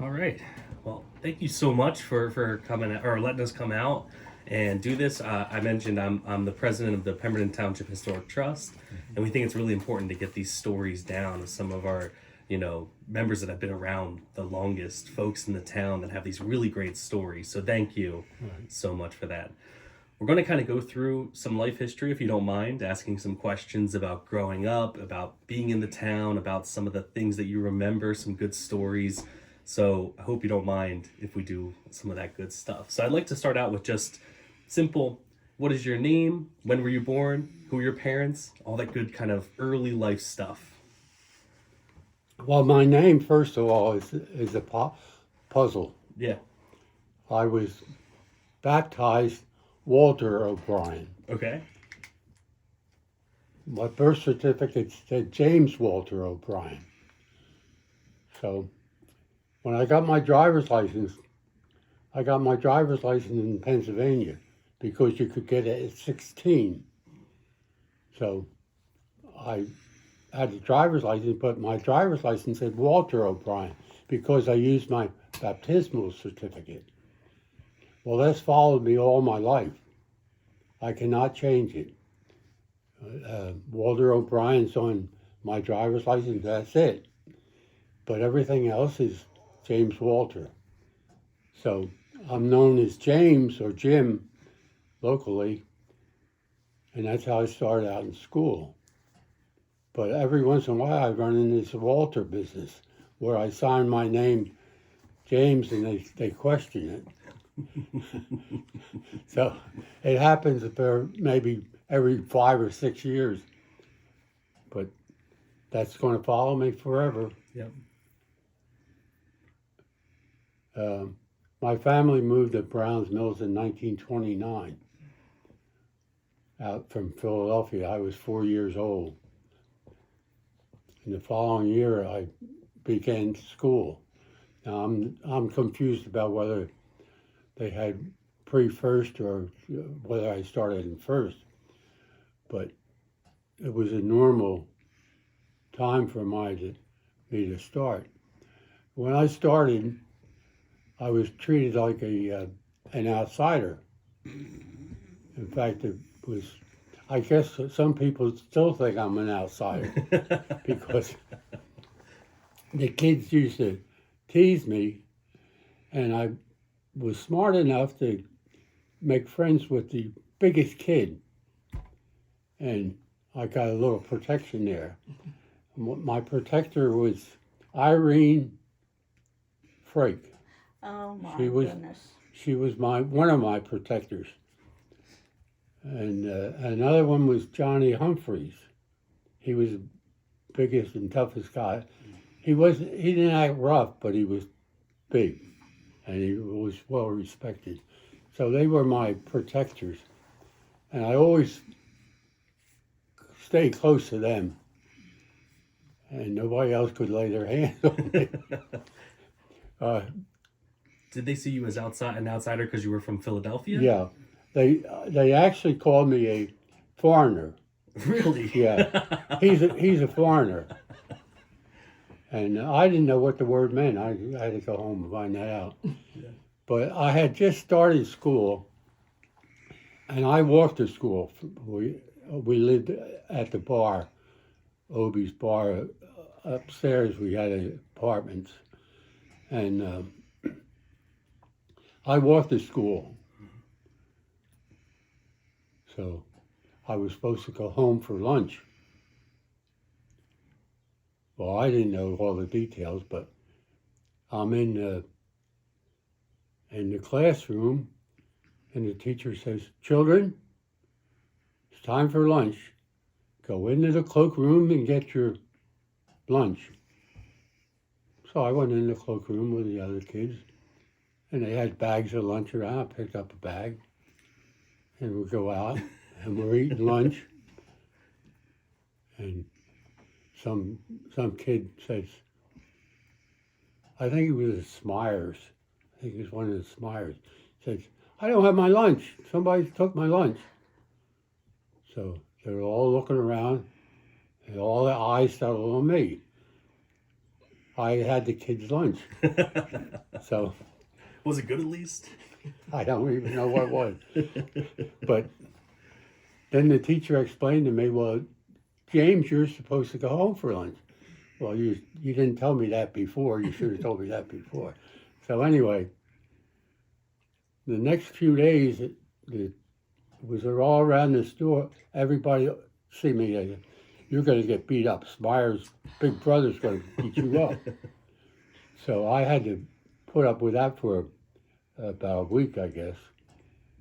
All right. Well, thank you so much for coming or letting us come out and do this. I mentioned I'm the president of the Pemberton Township Historic Trust, and we think it's really important to get these stories down of some of our members that have been around the longest, folks in the town that have these really great stories. So thank you so much for that. We're going to kind of go through some life history, if you don't mind, asking some questions about growing up, about being in the town, about some of the things that you remember, some good stories. So I hope you don't mind if we do some of that good stuff. So I'd like to start out with just simple, what is your name? When were you born? Who are your parents? All that good kind of early life stuff. Well, my name, first of all, is a puzzle. Yeah. I was baptized Walter O'Brien. Okay. My birth certificate said James Walter O'Brien. So when I got my driver's license in Pennsylvania because you could get it at 16. So I had a driver's license, but my driver's license said Walter O'Brien because I used my baptismal certificate. Well, that's followed me all my life. I cannot change it. Walter O'Brien's on my driver's license, that's it. But everything else is James Walter. So I'm known as James or Jim locally, and that's how I started out in school. But every once in a while I run into this Walter business where I sign my name James and they question it. So it happens maybe every 5 or 6 years, but that's going to follow me forever. Yep. My family moved to Browns Mills in 1929 out from Philadelphia. I was 4 years old. And the following year I began school. Now I'm confused about whether they had pre-first or whether I started in first, but it was a normal time for me to start. When I started, I was treated like an outsider. In fact, I guess some people still think I'm an outsider because the kids used to tease me, and I was smart enough to make friends with the biggest kid, and I got a little protection there. My protector was Irene Frake. Oh my goodness. She was one of my protectors. And another one was Johnny Humphreys. He was the biggest and toughest guy. He didn't act rough, but he was big, and he was well respected. So they were my protectors, and I always stayed close to them, and nobody else could lay their hands on me. Did they see you as an outsider because you were from Philadelphia? Yeah, they actually called me a foreigner. Really? Yeah, he's a foreigner. And I didn't know what the word meant. I had to go home and find that out. Yeah. But I had just started school, and I walked to school. We lived at the bar, Obies bar. Upstairs we had apartments, and I walked to school. So I was supposed to go home for lunch. Well, I didn't know all the details, but I'm in the classroom, and the teacher says, "Children, it's time for lunch. Go into the cloakroom and get your lunch." So I went in the cloakroom with the other kids, and they had bags of lunch around. I picked up a bag, and we go out, and we're eating lunch, and some kid says, I think it was a Smyers. I think it was one of the Smyers. Says, "I don't have my lunch. Somebody took my lunch." So they're all looking around, and all their eyes settled on me. I had the kids' lunch. So Was it good at least? I don't even know what it was. But then the teacher explained to me, well, James, you're supposed to go home for lunch. Well, you didn't tell me that before. You should have told me that before. So anyway, the next few days, it was all around the store. Everybody see me. You're going to get beat up. Spires' big brother's going to beat you up. So I had to put up with that for about a week, I guess.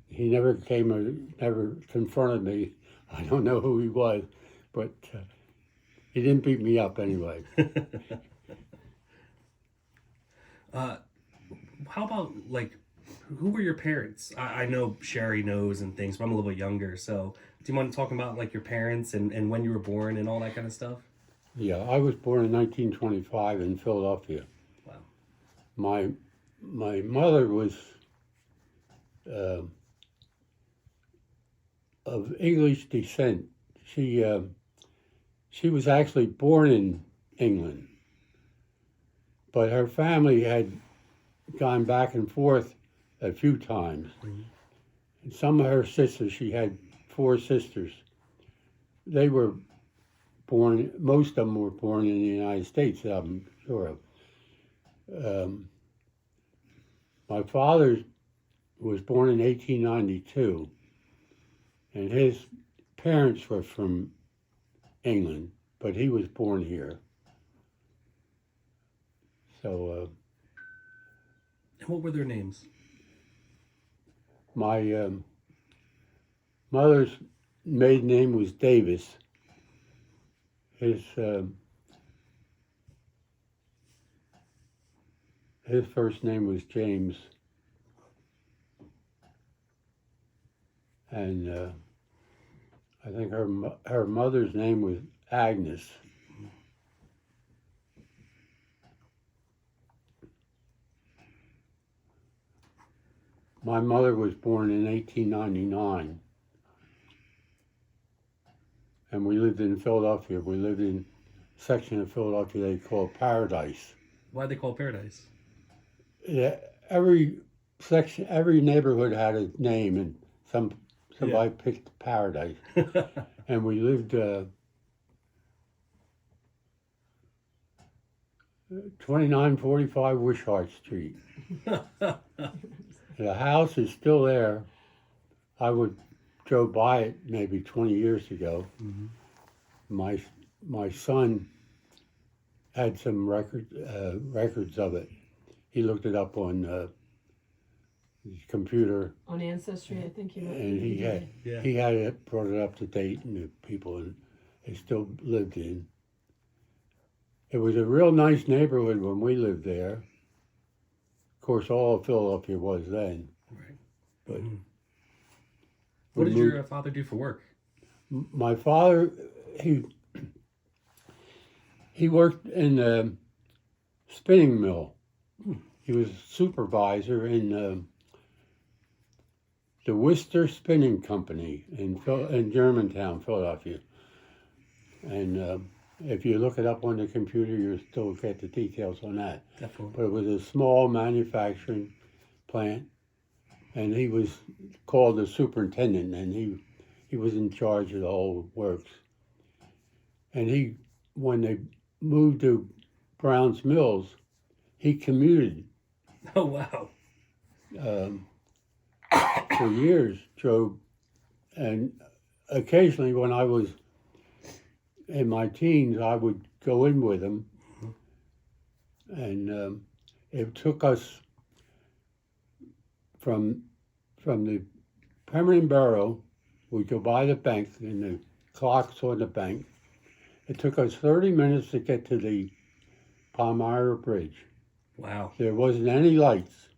He never came or never confronted me. I don't know who he was, but he didn't beat me up anyway. How about, like, who were your parents? I know Sherry knows and things, but I'm a little bit younger. So do you mind talking about, like, your parents and when you were born and all that kind of stuff? Yeah, I was born in 1925 in Philadelphia. Wow. My mother was of English descent. She was actually born in England, but her family had gone back and forth a few times. Mm-hmm. And some of her sisters, she had 4 sisters, they were born, most of them were born in the United States, I'm sure of. My father was born in 1892, and his parents were from England, but he was born here. So, and what were their names? My mother's maiden name was Davis. His first name was James, and I think her mother's name was Agnes. My mother was born in 1899, and we lived in Philadelphia. We lived in a section of Philadelphia they call Paradise. Why'd they call it Paradise? Yeah, every section, every neighborhood had a name, and somebody picked Paradise. And we lived 2945 Wishart Street. The house is still there. I drove by it maybe 20 years ago. Mm-hmm. My son had some records of it. He looked it up on his computer. On Ancestry, I think and he had it, brought it up to date, and the people they still lived in. It was a real nice neighborhood when we lived there. Of course, all of Philadelphia was then. Right. But what did your father do for work? My father, he worked in a spinning mill. He was a supervisor in the Worcester Spinning Company in Germantown, Philadelphia. And if you look it up on the computer, you'll still get the details on that. Definitely. But it was a small manufacturing plant, and he was called the superintendent, and he was in charge of the whole works. And when they moved to Brown's Mills, he commuted. Oh, wow. For years, drove, and occasionally when I was in my teens, I would go in with him, and it took us from the Pemberton Borough. We'd go by the bank, and the clocks on the bank. It took us 30 minutes to get to the Palmyra Bridge. Wow. There wasn't any lights.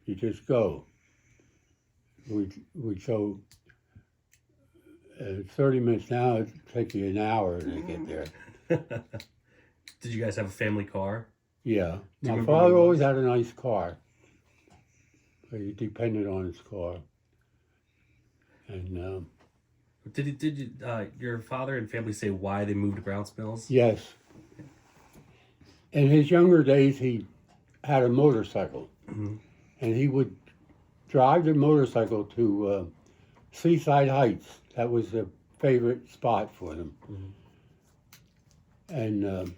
You just go. We'd go 30 minutes now, it'd take you an hour to get there. Did you guys have a family car? Yeah. My father always had a nice car. He depended on his car. And did your father and family say why they moved to Browns Mills? yes. in his younger days, he had a motorcycle, Mhm. and he would drive the motorcycle to Seaside Heights. That was the favorite spot for them. Mhm. And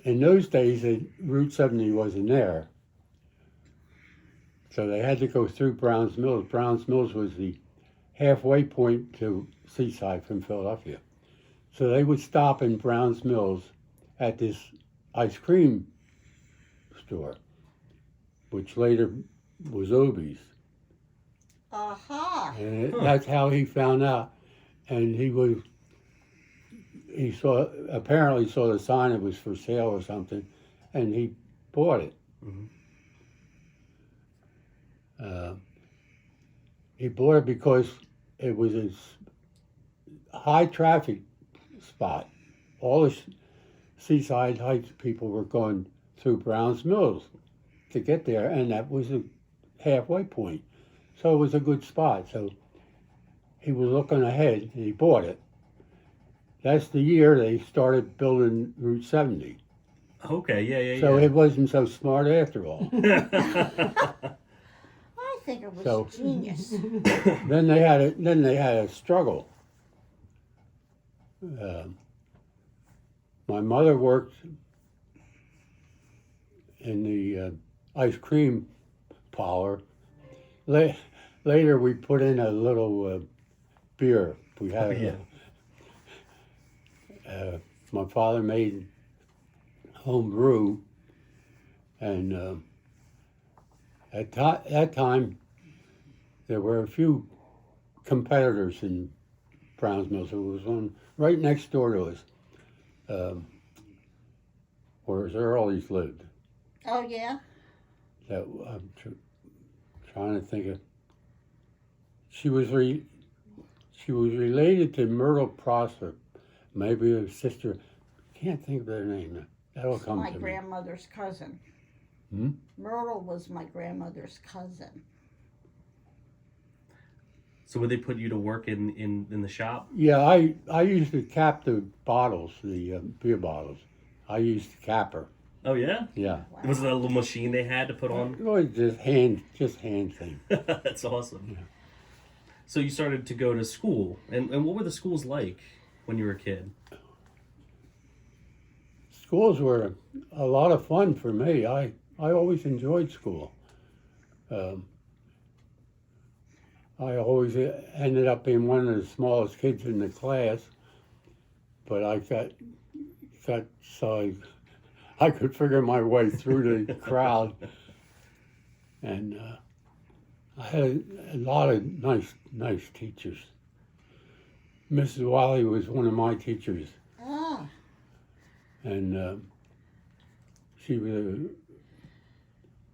in those days, Route 70 wasn't there. So they had to go through Browns Mills. Browns Mills was the halfway point to Seaside from Philadelphia. So they would stop in Browns Mills at this ice cream store, which later was Obies. Aha. And Huh. that's how he found out. And apparently saw the sign, it was for sale or something, and he bought it. Mhm. He bought it because it was a high traffic spot. All the Seaside Heights people were going through Browns Mills to get there, and that was a halfway point. So it was a good spot. So he was looking ahead, and he bought it. That's the year they started building Route 70. Okay, yeah. So it wasn't so smart after all. I think it was So- genius. Then they had a struggle. My mother worked in the ice cream parlor. Later, we put in a little beer. We had. Oh, yeah. My father made home brew, and at that time, there were a few competitors in Browns Mills. There was one right next door to us, where his Earlies lived. Oh, yeah? That I'm trying to think of. She was related to Myrtle Prosser, maybe her sister. Can't think of her name. That'll come My to me. grandmother's cousin. Hmm? Myrtle was my grandmother's cousin. So would they put you to work in the shop? Yeah, I used to cap the bottles, the beer bottles. I used to cap her. Oh yeah? Yeah. Wow. Was it a little machine they had to put on? It was just hand thing. That's awesome. Yeah. So you started to go to school, and what were the schools like when you were a kid? Schools were a lot of fun for me. I always enjoyed school. I always ended up being one of the smallest kids in the class, but I got so I could figure my way through the crowd, and I had a lot of nice teachers. Mrs. Wiley was one of my teachers. Ah, And she was a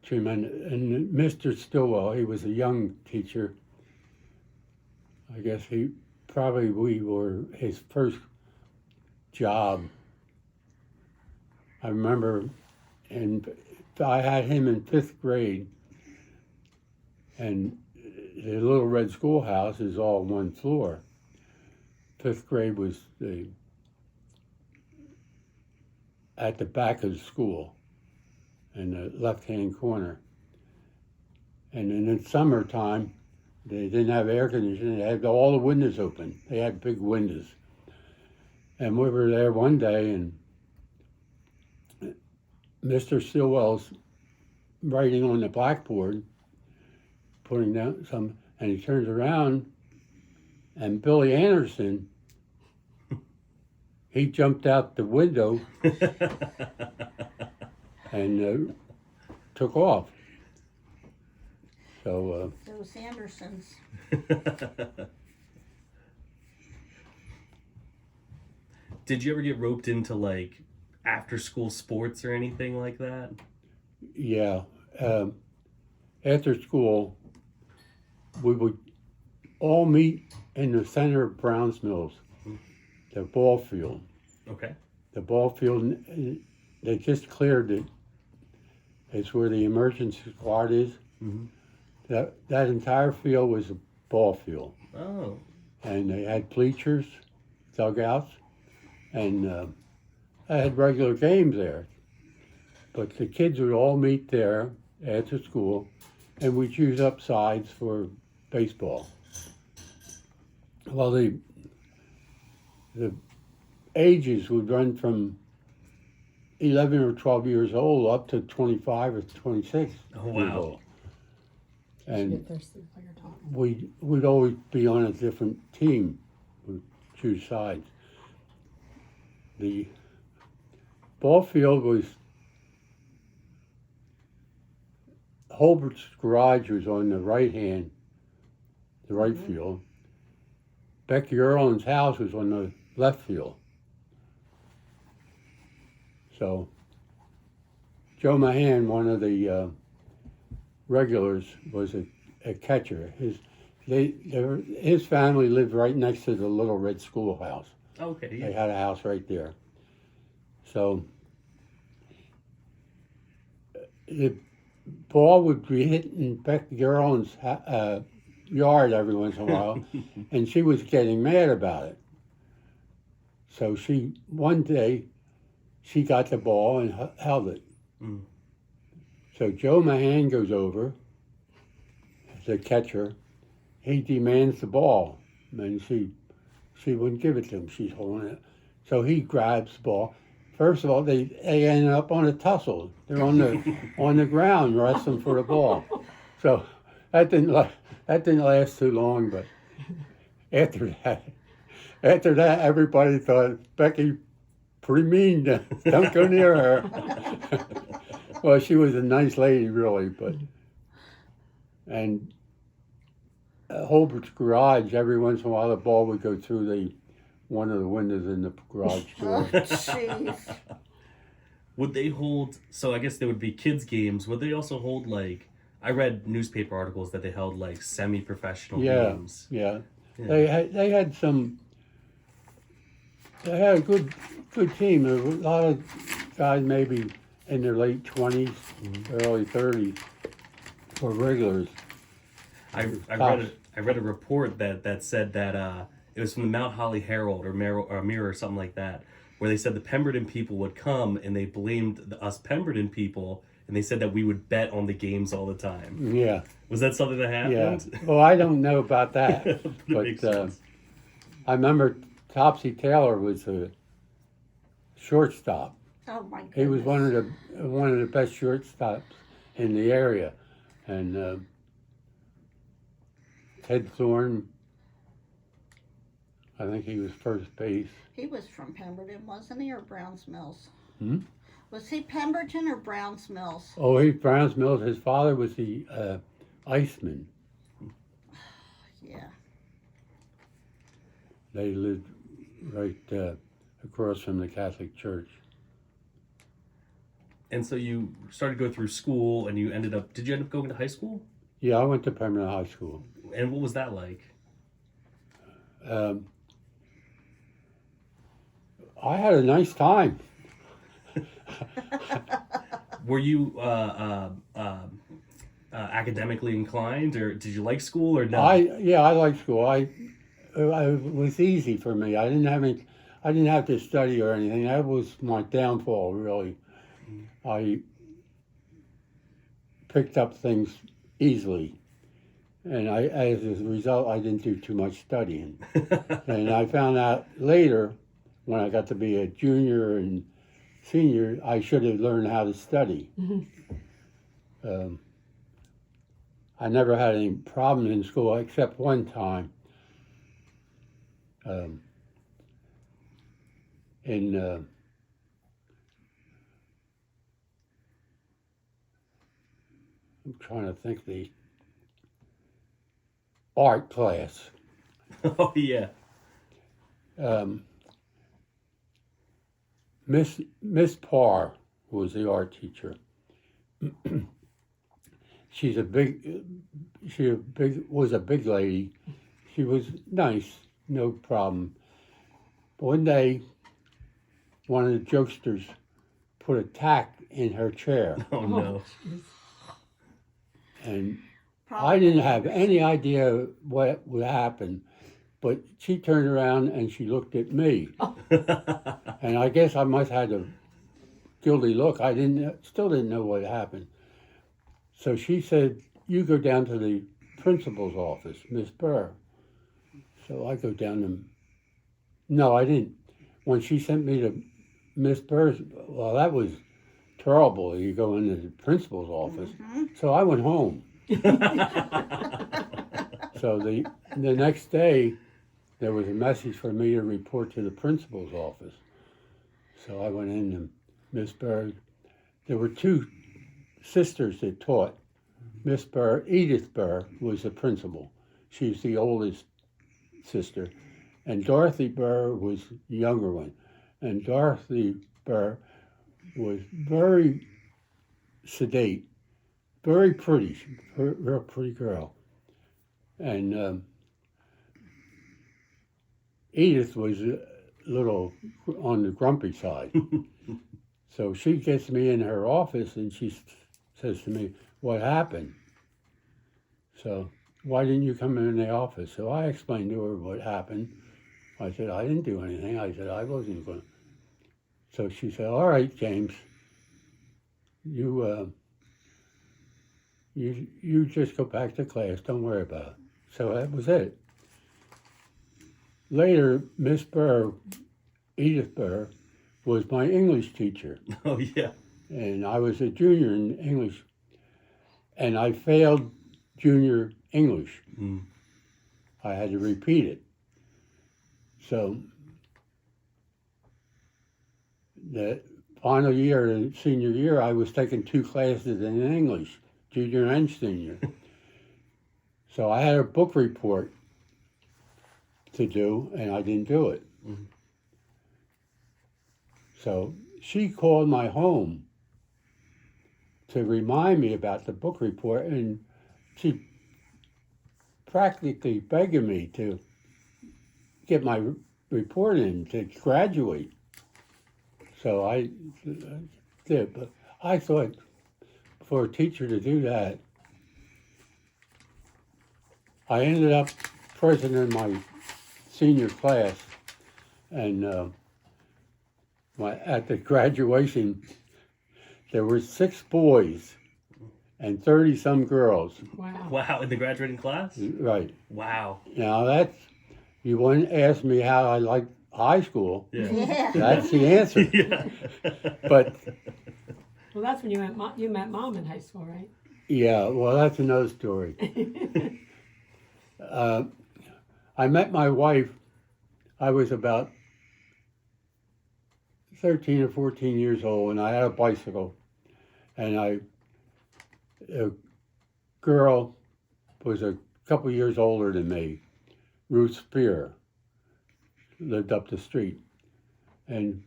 tremendous. And Mr. Stillwell, he was a young teacher. I guess we were his first job. I remember, and I had him in 5th grade, and the Little Red Schoolhouse is all one floor. 5th grade was at the back of the school in the left-hand corner. And in the summertime, they didn't have air conditioning. They had all the windows open. They had big windows. And we were there one day, and Mr. Stillwell's writing on the blackboard, putting down some, and he turns around, and Billy Anderson, he jumped out the window and took off. So those Andersons. Did you ever get roped into like after school sports or anything like that? yeah, after school, we would all meet in the center of Browns Mills, the ball field. Okay. The ball field, they just cleared it. It's where the emergency squad is. Mm-hmm. That entire field was a ball field. Oh. And they had bleachers, dugouts, and I had regular games there. But the kids would all meet there after school, and we'd use up sides for baseball. Well, the ages would run from 11 or 12 years old up to 25 or 26 Oh, years wow. old. And Get thirsty while you're talking. we'd always be on a different team. We'd choose sides. The ball field was Holbert's garage was on the right field. Becky Erlin's house was on the left field. So Joe Mahan, one of the regulars, was a catcher. His family lived right next to the Little Red Schoolhouse. Okay. They Yeah. had a house right there. So the ball would be hitting Becky Erlin's yard every once in a while, and she was getting mad about it. So one day, she got the ball and held it. Mm. So Joe Mahan goes over, the catcher. He demands the ball, and she wouldn't give it to him. She's holding it. So he grabs the ball. First of all, they ended up on a tussle. They're on the ground wrestling for the ball. So that didn't last too long. But after that, everybody thought Becky pretty mean. Don't go near her. Well, she was a nice lady, really, but and at Holbert's garage, every once in a while, the ball would go through one of the windows in the garage Oh, door. jeez. Would they hold? So I guess there would be kids games. Would they also hold like? I read newspaper articles that they held like semi-professional games. Yeah, Yeah. They had some. They had a good team. There were a lot of guys maybe in their late 20s, early 30s, were regulars. I Tops. read a report that said that it was from the Mount Holly Herald or Mirror or something like that, where they said the Pemberton people would come and they blamed us Pemberton people, and they said that we would bet on the games all the time. Yeah, Was that something that yeah. happened? Well, I don't know about that, It makes but sense. I remember Topsy Taylor was a shortstop. Oh my goodness. He was one of the best shortstops in the area, and Ted Thorne, I think he was first base. He was from Pemberton, wasn't he, or Browns Mills? Hmm? Was he Pemberton or Browns Mills? Oh, he's Browns Mills. His father was the Iceman. Yeah. They lived right across from the Catholic Church. And so you started to go through school, and did you end up going to high school? Yeah, I went to Pemberton High School. And what was that like? I had a nice time. Were you academically inclined, or did you like school, or no? I liked school. It was easy for me. I didn't have to study or anything. That was my downfall, really. I picked up things easily, and as a result, I didn't do too much studying. And I found out later, when I got to be a junior and senior, I should have learned how to study. I never had any problems in school except one time. I'm trying to think, the art class. Oh yeah. Miss Parr was the art teacher. She was a big lady. She was nice, no problem. But one day, one of the jokesters put a tack in her chair, Oh no. and I Probably didn't have any idea what would happen, But she turned around and she looked at me. And I guess I must have had a guilty look. I still didn't know what happened. So she said, "You go down to the principal's office, Miss Burr." So I go down to, no, I didn't. When she sent me to Miss Burr's, well, that was terrible. You go into the principal's office. So I went home. So the next day, there was a message for me to report to the principal's office. So I went in to Miss Burr. There were two sisters that taught. Miss Burr, Edith Burr, was the principal. She's the oldest sister. And Dorothy Burr was the younger one. And Dorothy Burr was very sedate, very pretty, real pretty girl. And Edith was a little on the grumpy side. So she gets me in her office and she says to me, "What happened?" So, "Why didn't you come in the office?" So I explained to her what happened. I said, "I didn't do anything." I said, "I wasn't going to." So she said, "All right, James, you just go back to class. Don't worry about it." So that was it. Later, Miss Burr, Edith Burr, was my English teacher. Oh, yeah. And I was a junior in English. And I failed junior English. I had to repeat it. So the final year, the senior year, I was taking 2 classes in English, junior and senior. So I had a book report to do, and I didn't do it. So she called my home to remind me about the book report, and she practically begging me to get my report in to graduate. So I did, but I thought for a teacher to do that, I ended up president of my senior class, and at the graduation, there were 6 boys and 30-some girls. Wow. Wow, in the graduating class? Right. Wow. Now that's, you wouldn't ask me how I liked high school. Yeah. Yeah. That's the answer. Yeah. But Well, that's when you met Mom in high school, right? yeah, well, that's another story. I met my wife, I was about 13 or 14 years old, and I had a bicycle. And a girl was a couple years older than me, Ruth Spear, lived up the street. And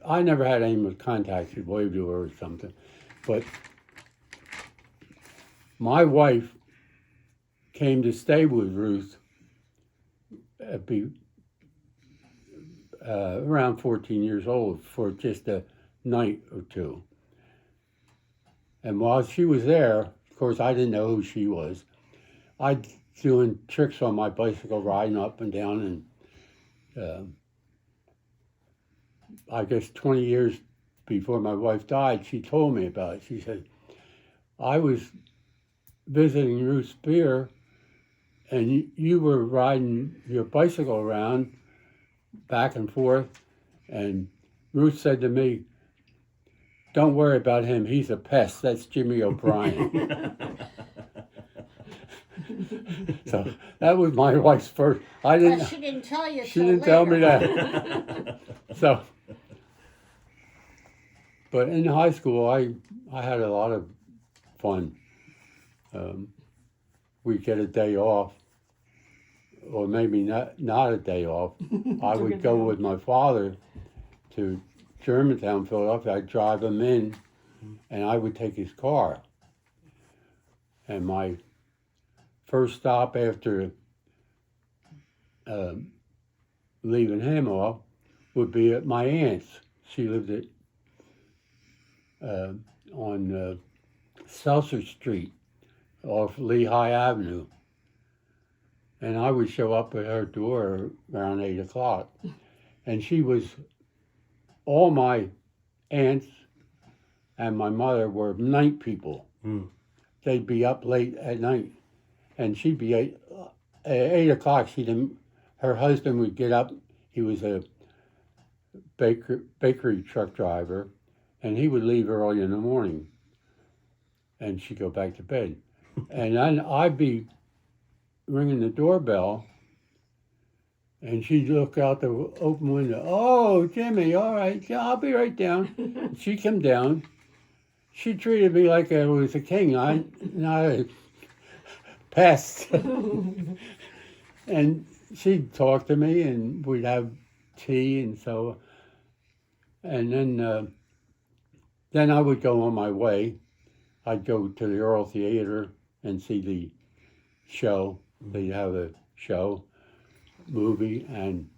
I never had any contact, she'd wave to her or something. But my wife came to stay with Ruth around 14 years old for just a night or two. And while she was there, of course, I didn't know who she was. I'd doing tricks on my bicycle, riding up and down, and I guess 20 years before my wife died, she told me about it. She said, "I was visiting Ruth Spear, and you were riding your bicycle around back and forth, and Ruth said to me, 'Don't worry about him, he's a pest, that's Jimmy O'Brien.'" So that was my wife's first, But she didn't tell you. she till didn't tell me later. that. So, but in high school, I had a lot of fun. We'd get a day off, or maybe not a day off. I would go with my father to Germantown, Philadelphia. I'd drive him in, and I would take his car. And my first stop after leaving him off would be at my aunt's. She lived on Seltzer Street off Lehigh Avenue. and I would show up at her door around 8 o'clock. And she was, all my aunts and my mother were night people. Mm. They'd be up late at night. And she'd be at 8 o'clock. Her husband would get up. He was a bakery truck driver, and he would leave early in the morning. And she'd go back to bed. And then I'd be ringing the doorbell, and she'd look out the open window. Oh, Jimmy, all right, yeah, I'll be right down. She'd come down. She treated me like I was a king, not a pest. And she'd talk to me, and we'd have tea and so. And then I would go on my way. I'd go to the Earl Theater and see the show. They'd have a show, movie, and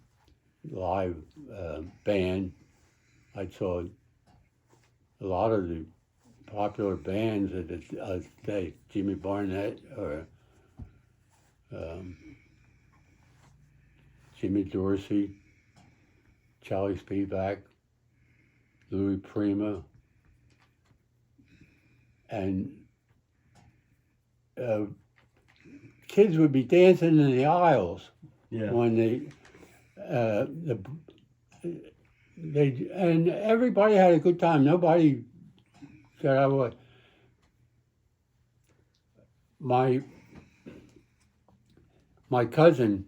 live band. I saw a lot of the popular bands at the day, Jimmy Barnett or Jimmy Dorsey, Charlie Spivak, Louis Prima, and kids would be dancing in the aisles when they and everybody had a good time. Nobody got out of the way. My cousin,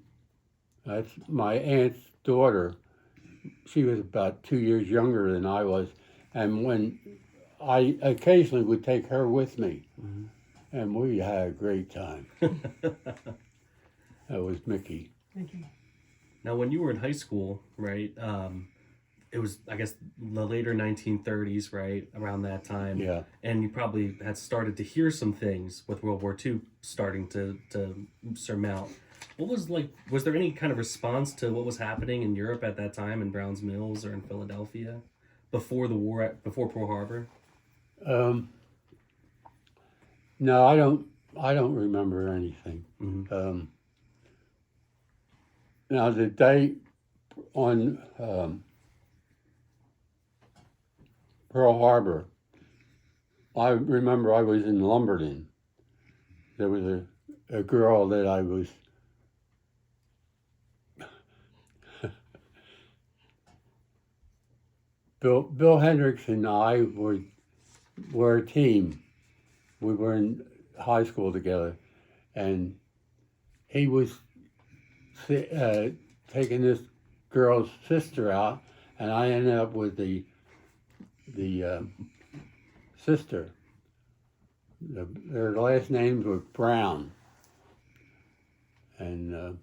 that's my aunt's daughter, she was about 2 years younger than I was, and when I occasionally would take her with me, and we had a great time. That was Mickey. Now, when you were in high school, right, it was, I guess, the later 1930s, right, around that time. Yeah. And you probably had started to hear some things with World War II starting to surmount. What was there any kind of response to what was happening in Europe at that time, in Browns Mills or in Philadelphia, before the war, before Pearl Harbor? No, I don't remember anything. Mm-hmm. Now the day on Pearl Harbor, I remember I was in Lumberton. There was a girl that I was Bill Hendricks and I were a team. We were in high school together, and he was taking this girl's sister out, and I ended up with the sister. Their last names were Brown, and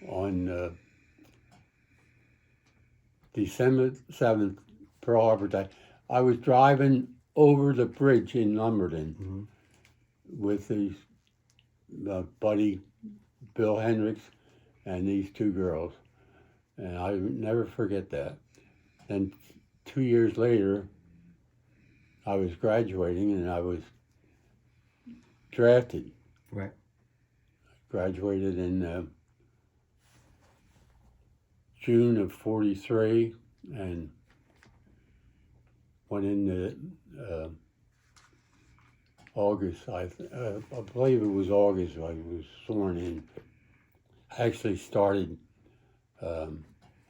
on December 7th, Pearl Harbor Day, I was driving over the bridge in Lumberton with these buddy Bill Hendricks and these two girls, and I would never forget that. And 2 years later, I was graduating and I was drafted. Right. Graduated in June of '43 and went into August. I believe it was August I was sworn in. I actually started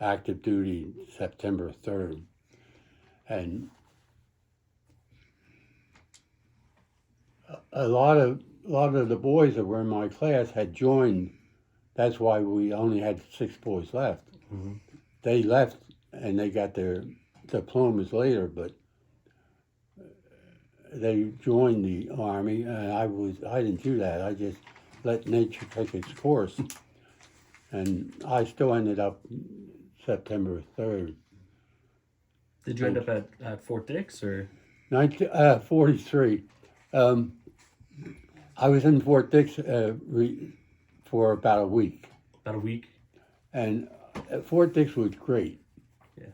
active duty September 3rd. And a lot of the boys that were in my class had joined. That's why we only had 6 boys left. Mm-hmm. They left and they got their diplomas later, but they joined the Army, and I didn't do that. I just let nature take its course, and I still ended up September 3rd. Did you end up at Fort Dix or? 43. I was in Fort Dix for about a week. About a week? And Fort Dix was great. Yeah.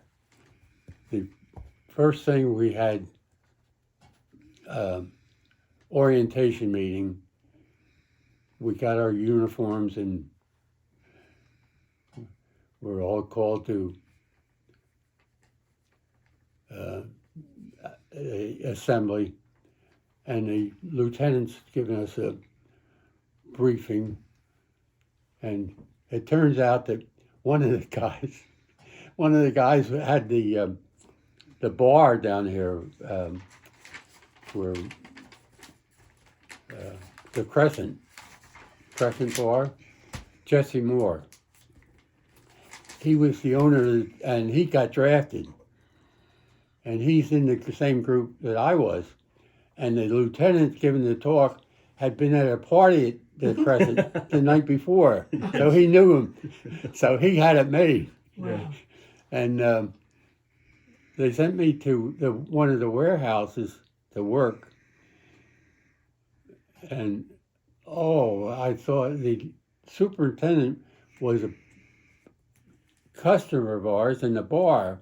The first thing we had orientation meeting we got our uniforms and we're all called to assembly, and the lieutenant's giving us a briefing, and it turns out that one of the guys had the bar down here, where the Crescent Bar, Jesse Moore. He was the owner, and he got drafted. And he's in the same group that I was. And the lieutenant giving the talk had been at a party at the Crescent the night before. So he knew him. So he had it made. Wow. And they sent me to one of the warehouses to work. And, I thought the superintendent was a customer of ours in the bar.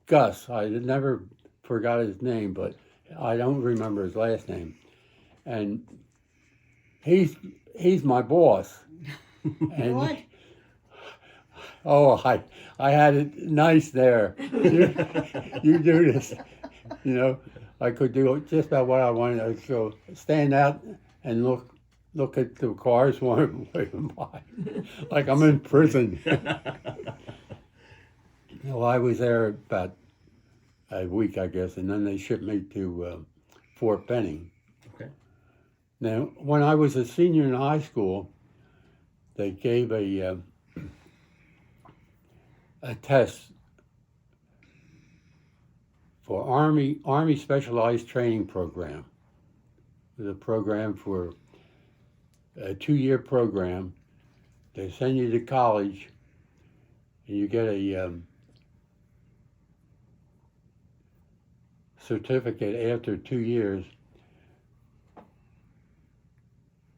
Gus, I never forgot his name, but I don't remember his last name. And he's my boss. And What? I had it nice there. You do this, I could do just about what I wanted. I could go stand out and look at the cars one by, like I'm in prison. Well, I was there about a week, I guess, and then they shipped me to Fort Benning. Okay. Now, when I was a senior in high school, they gave a test for Army Specialized Training Program. It was a program for a 2-year program. They send you to college, and you get a certificate after 2 years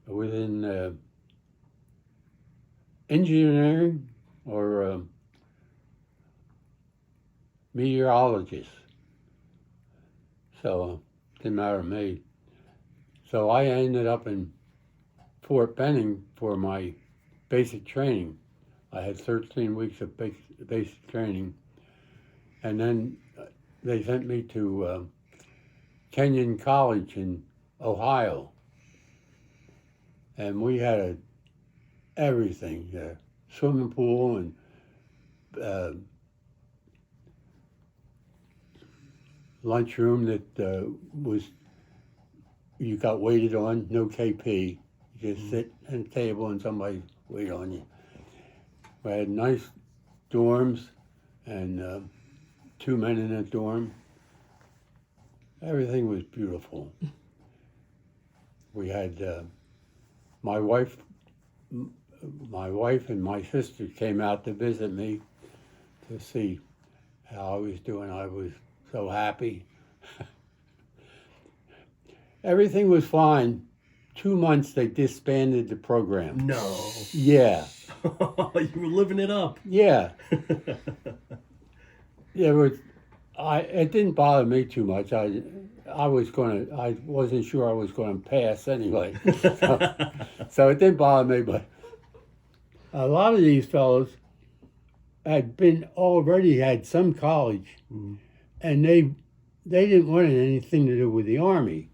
within engineering or meteorologist. So it didn't matter to me. So I ended up in Fort Benning for my basic training. I had 13 weeks of basic training, and then they sent me to Kenyon College in Ohio, and we had everything there, swimming pool and lunchroom that you got waited on, no KP. You just sit at a table and somebody wait on you. We had nice dorms and 2 men in a dorm. Everything was beautiful. We had my wife and my sister came out to visit me to see how I was doing. I was so happy. Everything was fine. 2 months they disbanded the program. No. Yeah. You were living it up. Yeah. It didn't bother me too much. I wasn't sure I was going to pass anyway. So it didn't bother me, but a lot of these fellows already had some college, and they didn't want anything to do with the Army.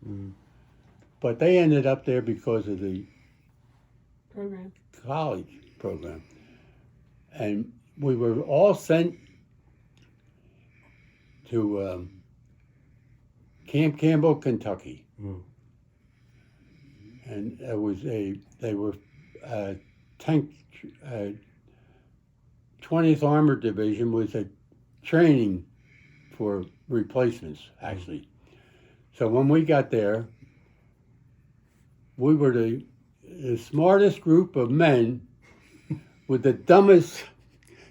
But they ended up there because of the college program. And we were all sent to Camp Campbell, Kentucky. And they were tank, 20th Armored Division was a training for replacements, actually. So when we got there, we were the smartest group of men with the dumbest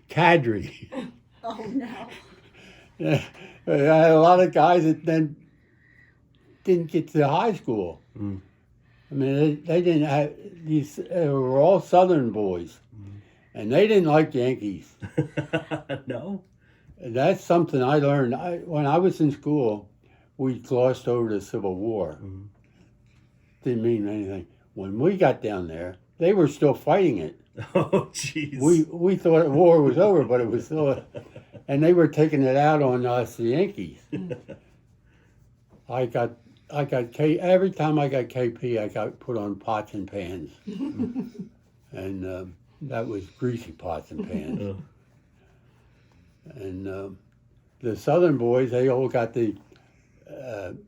cadre. Oh, no. I had a lot of guys that then didn't get to high school. I mean, they didn't have these. They were all Southern boys, and they didn't like Yankees. No. That's something I learned. When I was in school, we glossed over the Civil War. Didn't mean anything. When we got down there, they were still fighting it. Oh, jeez. We thought the war was over, but it was still, and they were taking it out on us, the Yankees. I got every time I got KP, I got put on pots and pans, and that was greasy pots and pans. Oh. And the Southern boys, they all got the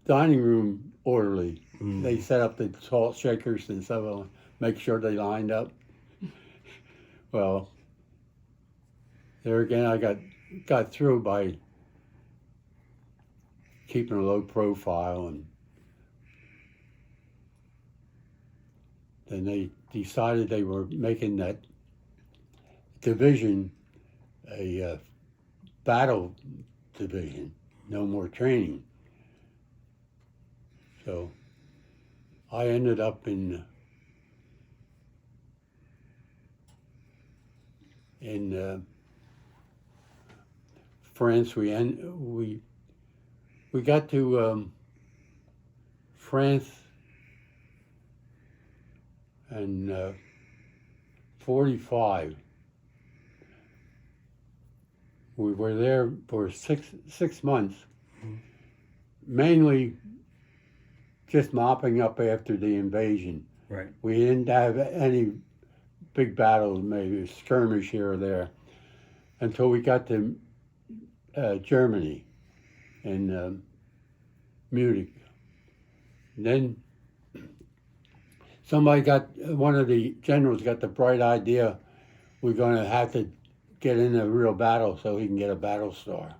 dining room orderly. They set up the salt shakers and stuff, make sure they lined up. Well, there again, I got through by keeping a low profile, and then they decided they were making that division a battle division, no more training. So I ended up in France. We got to France in 45. We were there for six months, mainly just mopping up after the invasion. Right. We didn't have any big battles, maybe a skirmish here or there, until we got to Germany and Munich. And then one of the generals got the bright idea, we're going to have to get in a real battle so he can get a battle star.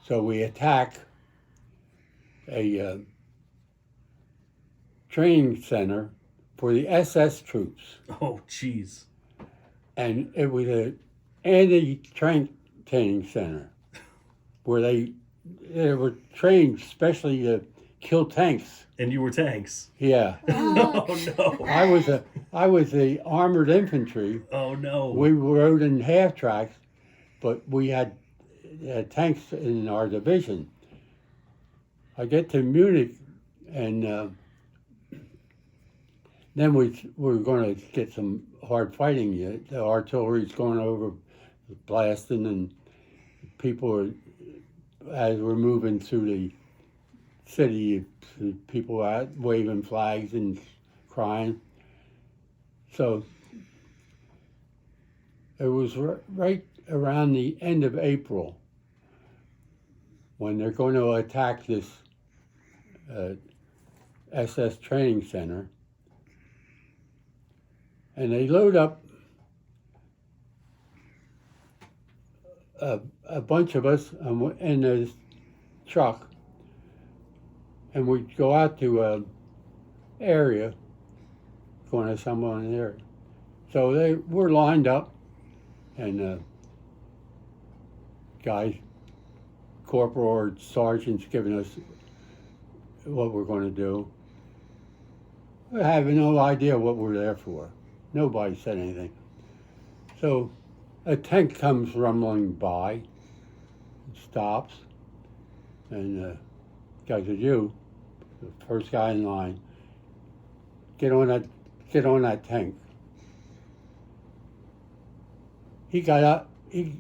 So we attack a training center for the SS troops. Oh, jeez. And it was an anti-training center where they were trained specially to kill tanks. And you were tanks. Yeah. Oh, no. I was the armored infantry. Oh, no. We rode in half tracks, but we had tanks in our division. I get to Munich, and then we're going to get some hard fighting. The artillery's going over, blasting, and people are, as we're moving through the city, people are out waving flags and crying. So it was right around the end of April when they're going to attack this SS training center. And they load up a bunch of us in this truck, and we go out to an area, going to someone there. So we're lined up, and guys, corporal or sergeants giving us what we're going to do. We have no idea what we're there for. Nobody said anything. So a tank comes rumbling by, stops, and guy says, "You, the first guy in line, get on that tank." He got up, he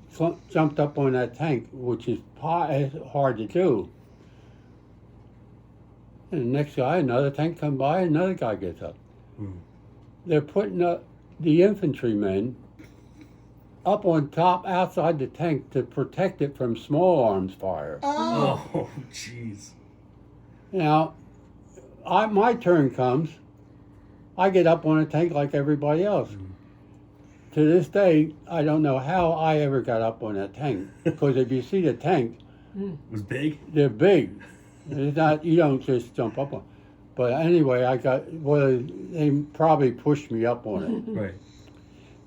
jumped up on that tank, which is hard to do. And the next guy, another tank come by, another guy gets up. They're putting up the infantrymen up on top outside the tank to protect it from small arms fire. Oh, jeez. Now, my turn comes. I get up on a tank like everybody else. To this day, I don't know how I ever got up on that tank. Because if you see the tank, It was big? they're big. It's not, you don't just jump up on. But anyway, they probably pushed me up on it. Right.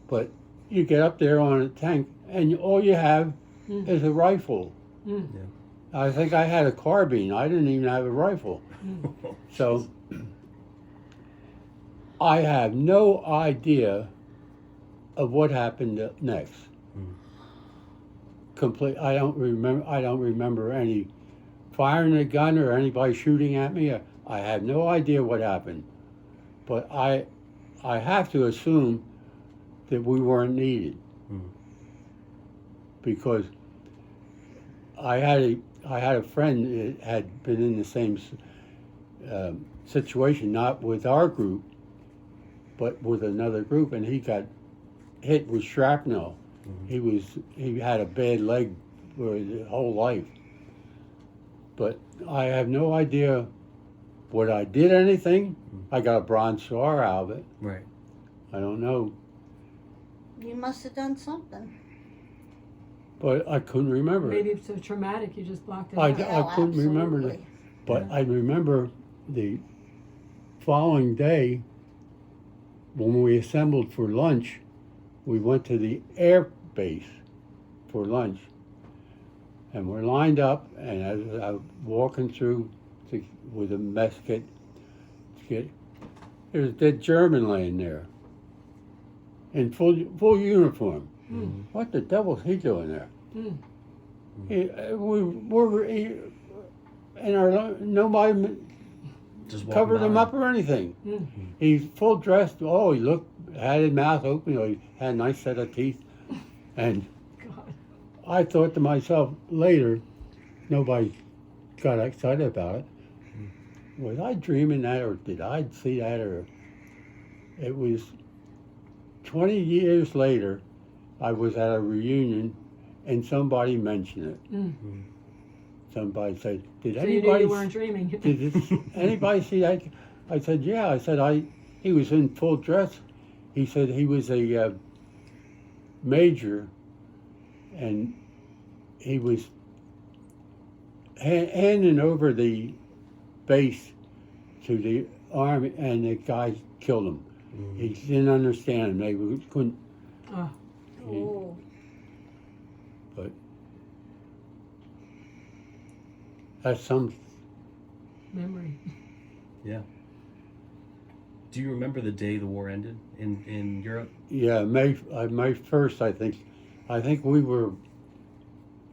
But you get up there on a tank, and all you have is a rifle. Yeah. I think I had a carbine. I didn't even have a rifle. So I have no idea of what happened next. I don't remember any firing a gun or anybody shooting at me. I have no idea what happened. But I I have to assume that we weren't needed. Because I had a friend that had been in the same situation, not with our group, but with another group, and he got hit with shrapnel. He had a bad leg for his whole life. But I have no idea what I did anything. I got a bronze star out of it. Right. I don't know, You must have done something. but I couldn't remember Maybe it. it's so traumatic you just blocked it I out. Yeah, couldn't remember it. absolutely. But I remember the following day when we assembled for lunch, we went to the air base for lunch. And we're lined up, and as I'm walking through with a mess kit, there's a dead German laying there in full uniform. What the devil's he doing there? Nobody Just covered him by. up or anything. He's full dressed. Oh, he had his mouth open. He had a nice set of teeth. And God. I thought to myself later, nobody got excited about it. Was I dreaming that, or did I see that, or it was 20 years later, I was at a reunion and somebody mentioned it. Somebody said, did So you knew anybody you weren't dreaming. anybody see that? I said, yeah. I said, he was in full dress. He said he was a major, and he was handing over the base to the army, and the guy killed him. He didn't understand him. They couldn't. Oh. But that's some. Memory. Yeah. Do you remember the day the war ended in Europe? Yeah, May 1st, I think. I think we were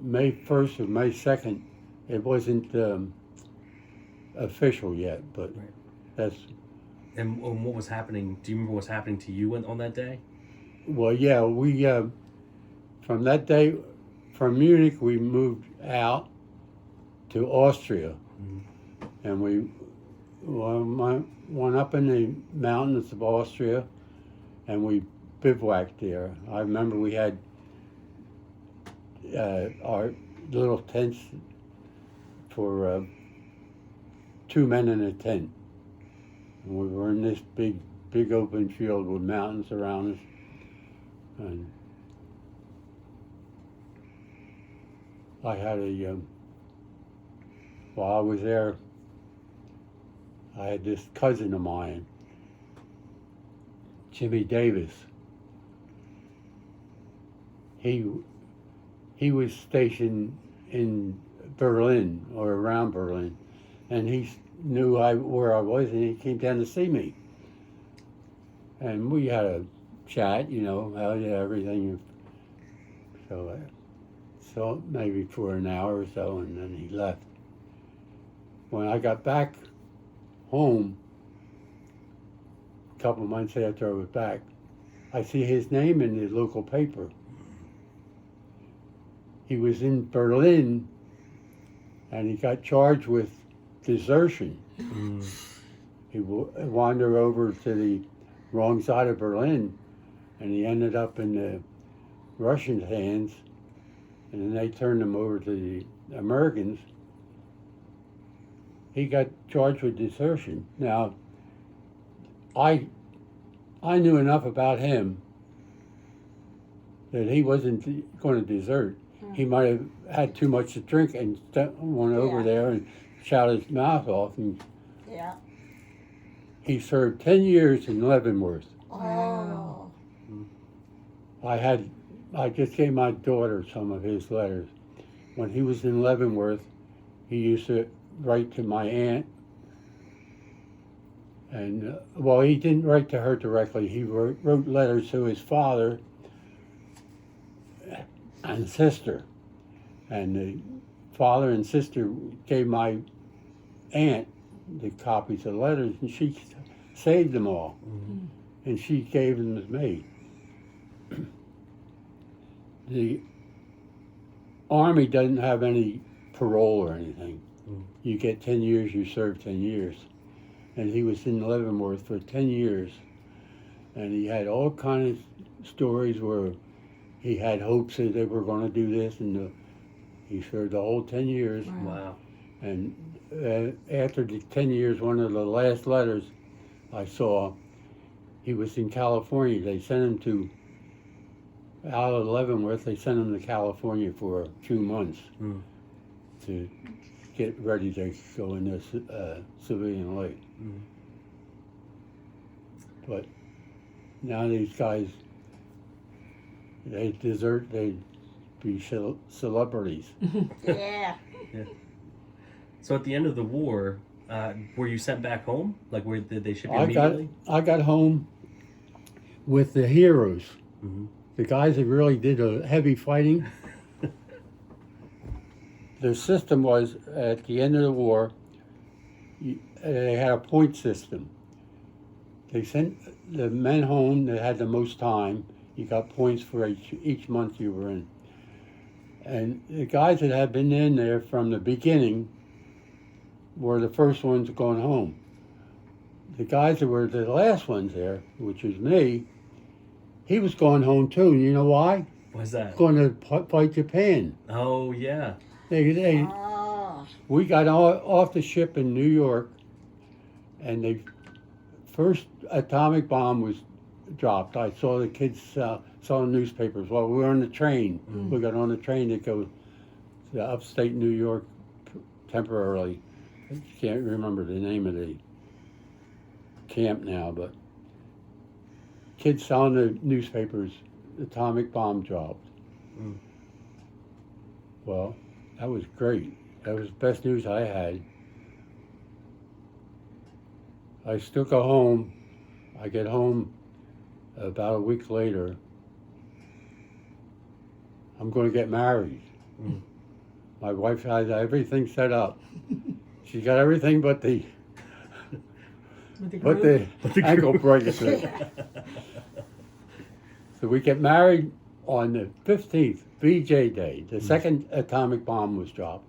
May 1st or May 2nd. It wasn't official yet, but Right. that's. And what was happening? Do you remember what was happening to you on that day? Well, yeah, we from that day, from Munich, we moved out to Austria, and we went up in the mountains of Austria, and we bivouacked there. I remember we had our little tents for 2 men in a tent. And we were in this big open field with mountains around us. And I had while I was there, I had this cousin of mine, Jimmy Davis. He was stationed in Berlin or around Berlin, and he knew where I was, and he came down to see me. And we had a chat, how everything. So maybe for an hour or so, and then he left. When I got back home, a couple of months after I was back, I see his name in the local paper. He was in Berlin, and he got charged with desertion. He wandered over to the wrong side of Berlin, and he ended up in the Russians' hands, and then they turned him over to the Americans. He got charged with desertion. Now, I knew enough about him that he wasn't going to desert. He might have had too much to drink and went over there and shot his mouth off. And Yeah. he served 10 years in Leavenworth. Oh. I just gave my daughter some of his letters. When he was in Leavenworth, he used to write to my aunt. And, he didn't write to her directly. He wrote letters to his father and sister. And the father and sister gave my aunt the copies of letters, and she saved them all. and she gave them to me. The Army doesn't have any parole or anything. You get 10 years, you serve 10 years. And he was in Leavenworth for 10 years. And he had all kinds of stories where he had hopes that they were going to do this, and he served the whole 10 years. Wow. And after the 10 years, one of the last letters I saw, he was in California. They sent him to, out of Leavenworth, they sent him to California for a few months to get ready to go into civilian life. But now these guys, they deserve, they be celebrities. Yeah. So at the end of the war, were you sent back home? Like, where did they ship you immediately? I got home with the heroes, Mm-hmm. the guys that really did a heavy fighting. Their system was, at the end of the war, they had a point system. They sent the men home that had the most time. You got points for each month you were in. And the guys that had been in there from the beginning were the first ones going home. The guys that were the last ones there, which was me, he was going home too. You know why? What's that? Going to fight Japan. Oh, yeah. We got off the ship in New York, and the first atomic bomb was dropped. I saw the kids saw the newspapers. Well, we were on the train. We got on the train to go to upstate New York temporarily. I can't remember the name of the camp now, but kids saw in the newspapers, atomic bomb dropped. Well, that was great. That was the best news I had. I still go home. I get home about a week later. I'm going to get married. My wife has everything set up. She's got everything but the ankle bracelet. So we get married on the 15th, VJ Day. The second atomic bomb was dropped.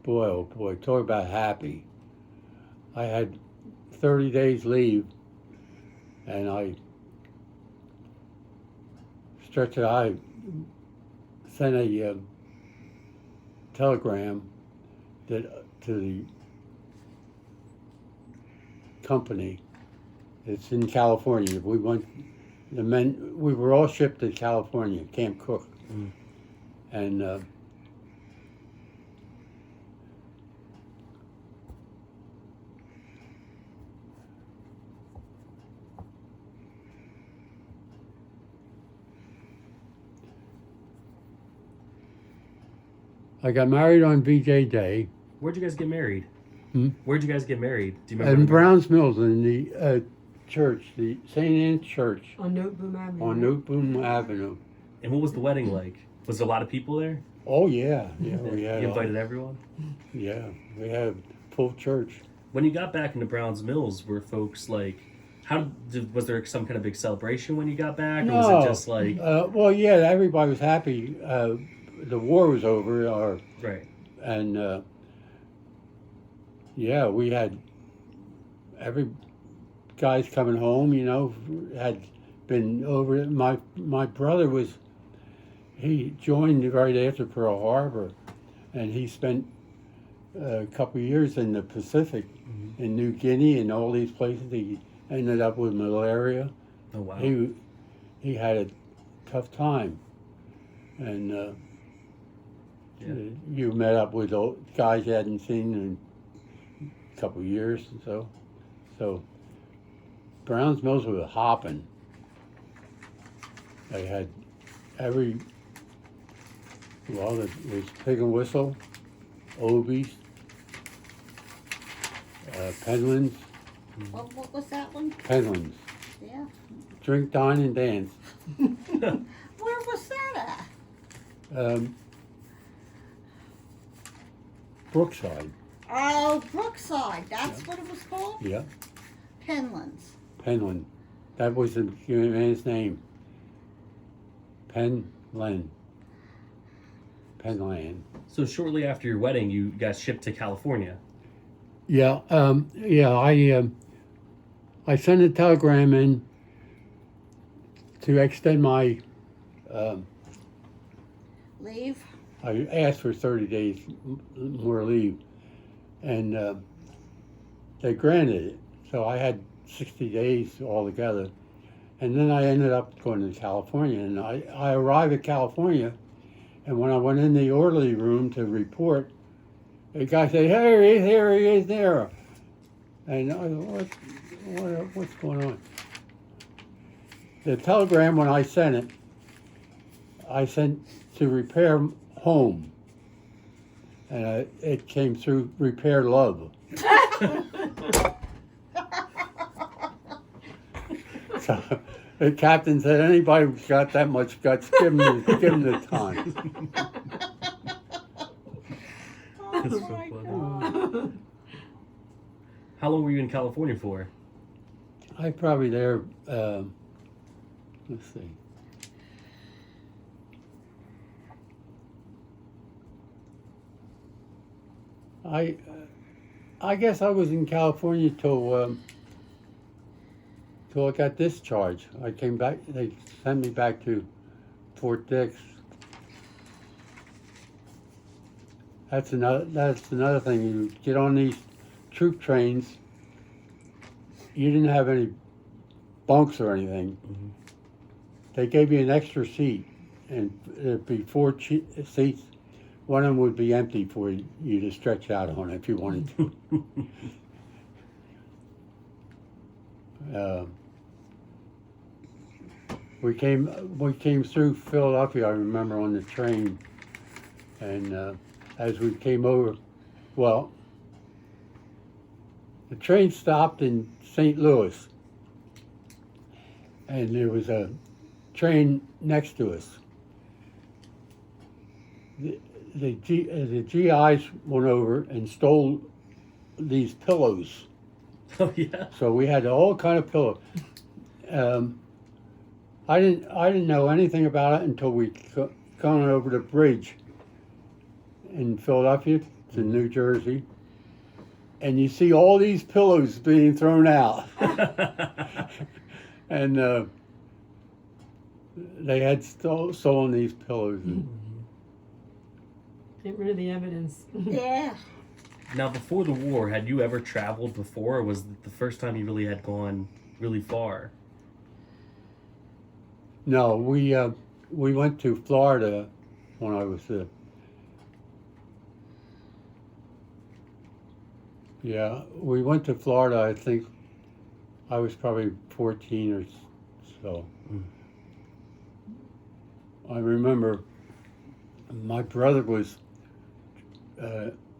Boy, oh boy, talk about happy. I had 30 days leave, and I sent a telegram to the company. It's in California. We were all shipped to California, Camp Cook. And I got married on VJ Day. Where'd you guys get married? Hmm? Where'd you guys get married? Do you remember? In Browns Mills, in the church, the St. Anne's Church. On Noteboom Avenue. On Noteboom Avenue. And what was the wedding like? Was there a lot of people there? Oh yeah, yeah. We had You invited everyone? Yeah, we had a full church. When you got back into Browns Mills, were folks like, was there some kind of big celebration when you got back? No. Or was it just like... well, yeah, everybody was happy. The war was over, Right. And yeah, we had every guys coming home, you know, had been over. My brother he joined right after Pearl Harbor, and he spent a couple of years in the Pacific, in New Guinea and all these places. He ended up with malaria. Oh, wow. He had a tough time, and you met up with guys you hadn't seen in a couple of years, and so Browns Mills was hopping. They had there was Pig and Whistle, Obies, Penlands. What was that one? Penlands. Yeah. Drink, dine, and dance. Where was that at? Brookside. Oh, Brookside. That's what it was called? Yeah. Penlands. Penland. That was the man's name. Penland. Penland. So shortly after your wedding, you got shipped to California. Yeah, I sent a telegram in to extend my, Leave. I asked for 30 days more leave, and they granted it. So I had 60 days altogether. And then I ended up going to California, and I arrived at California, and when I went in the orderly room to report, the guy said, "Hey, here he is there." And I thought, what's going on? The telegram, when I sent it, I sent to repair home, and it came through repair love. So the captain said, "Anybody who's got that much guts, give him the time." That's so my funny. God. How long were you in California for? I probably there. Let's see. I guess I was in California till I got discharged. I came back. They sent me back to Fort Dix. That's another thing. You get on these troop trains. You didn't have any bunks or anything. Mm-hmm. They gave you an extra seat, and there'd be four seats. One of them would be empty for you to stretch out on if you wanted to. We came through Philadelphia. I remember on the train, and as we came over, well, the train stopped in St. Louis, and there was a train next to us. The GIs went over and stole these pillows. Oh yeah. So we had all kind of pillows. I didn't know anything about it until we gone over the bridge in Philadelphia to New Jersey, and you see all these pillows being thrown out, and they had stolen these pillows. Get rid of the evidence. Yeah. Now, before the war, had you ever traveled before, or was it the first time you really had gone really far? No, we went to Florida when I was we went to Florida. I think I was probably 14 or so. Mm. I remember my brother was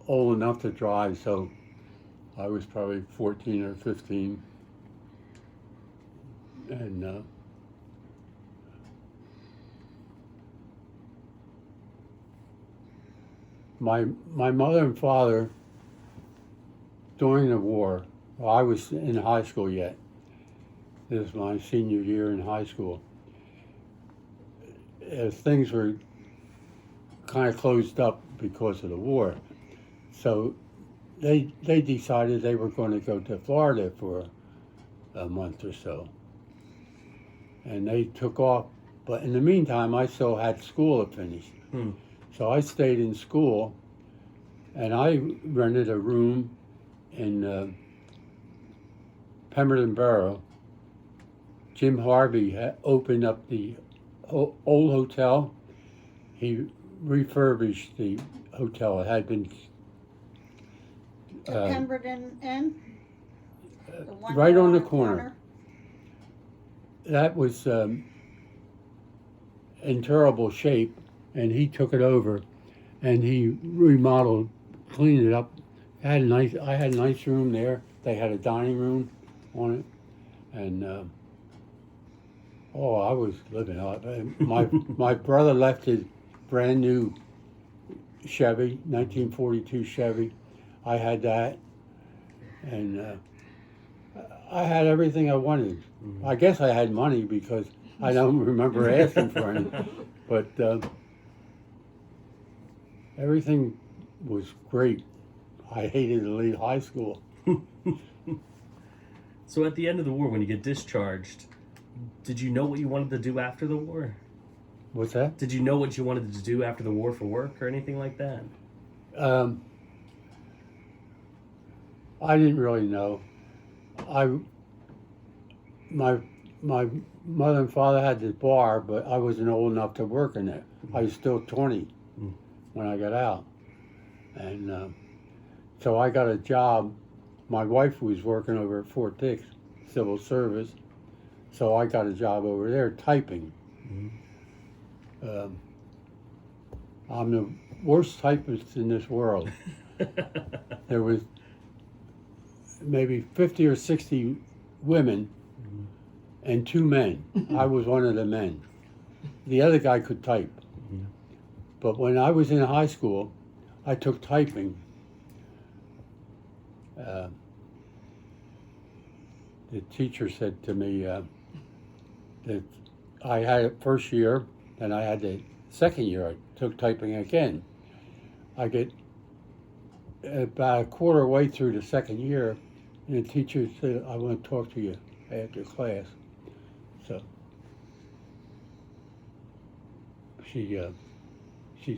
old enough to drive, so I was probably 14 or 15, and my mother and father, during the war, well, I was in high school yet. This was my senior year in high school. As things were kind of closed up because of the war, so they decided they were going to go to Florida for a month or so, and they took off. But in the meantime, I still had school to finish. So I stayed in school, and I rented a room in Pemberton Borough. Jim Harvey had opened up the old hotel. He refurbished the hotel. It had been The Pemberton Inn? The one right there on the corner. That was in terrible shape, and he took it over, and he remodeled, cleaned it up. I had a nice room there. They had a dining room on it, and I was living out. My brother left his brand new Chevy, 1942 Chevy. I had that, and I had everything I wanted. I guess I had money because I don't remember asking for any. But everything was great. I hated to leave high school. So at the end of the war, when you get discharged, did you know what you wanted to do after the war? What's that? Did you know what you wanted to do after the war for work or anything like that? I didn't really know. My mother and father had this bar, but I wasn't old enough to work in it. I was still 20 when I got out, and so I got a job. My wife was working over at Fort Dix, civil service, so I got a job over there typing. I'm the worst typist in this world. There was maybe 50 or 60 women and 2 men. I was one of the men. The other guy could type. But when I was in high school, I took typing. The teacher said to me that I had it first year, and I had the second year I took typing again. I get about a quarter way through the second year, and the teacher said, I want to talk to you after class. So she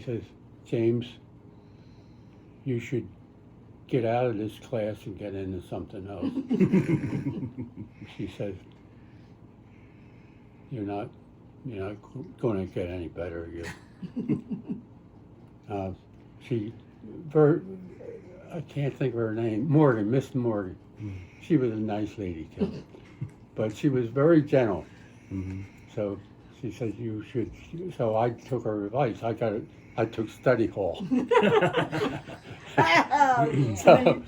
says, James, you should get out of this class and get into something else. She says, you're not going to get any better. I can't think of her name, Morgan, Miss Morgan. She was a nice lady too, but she was very gentle. So she said you should. So I took her advice. I took study hall. So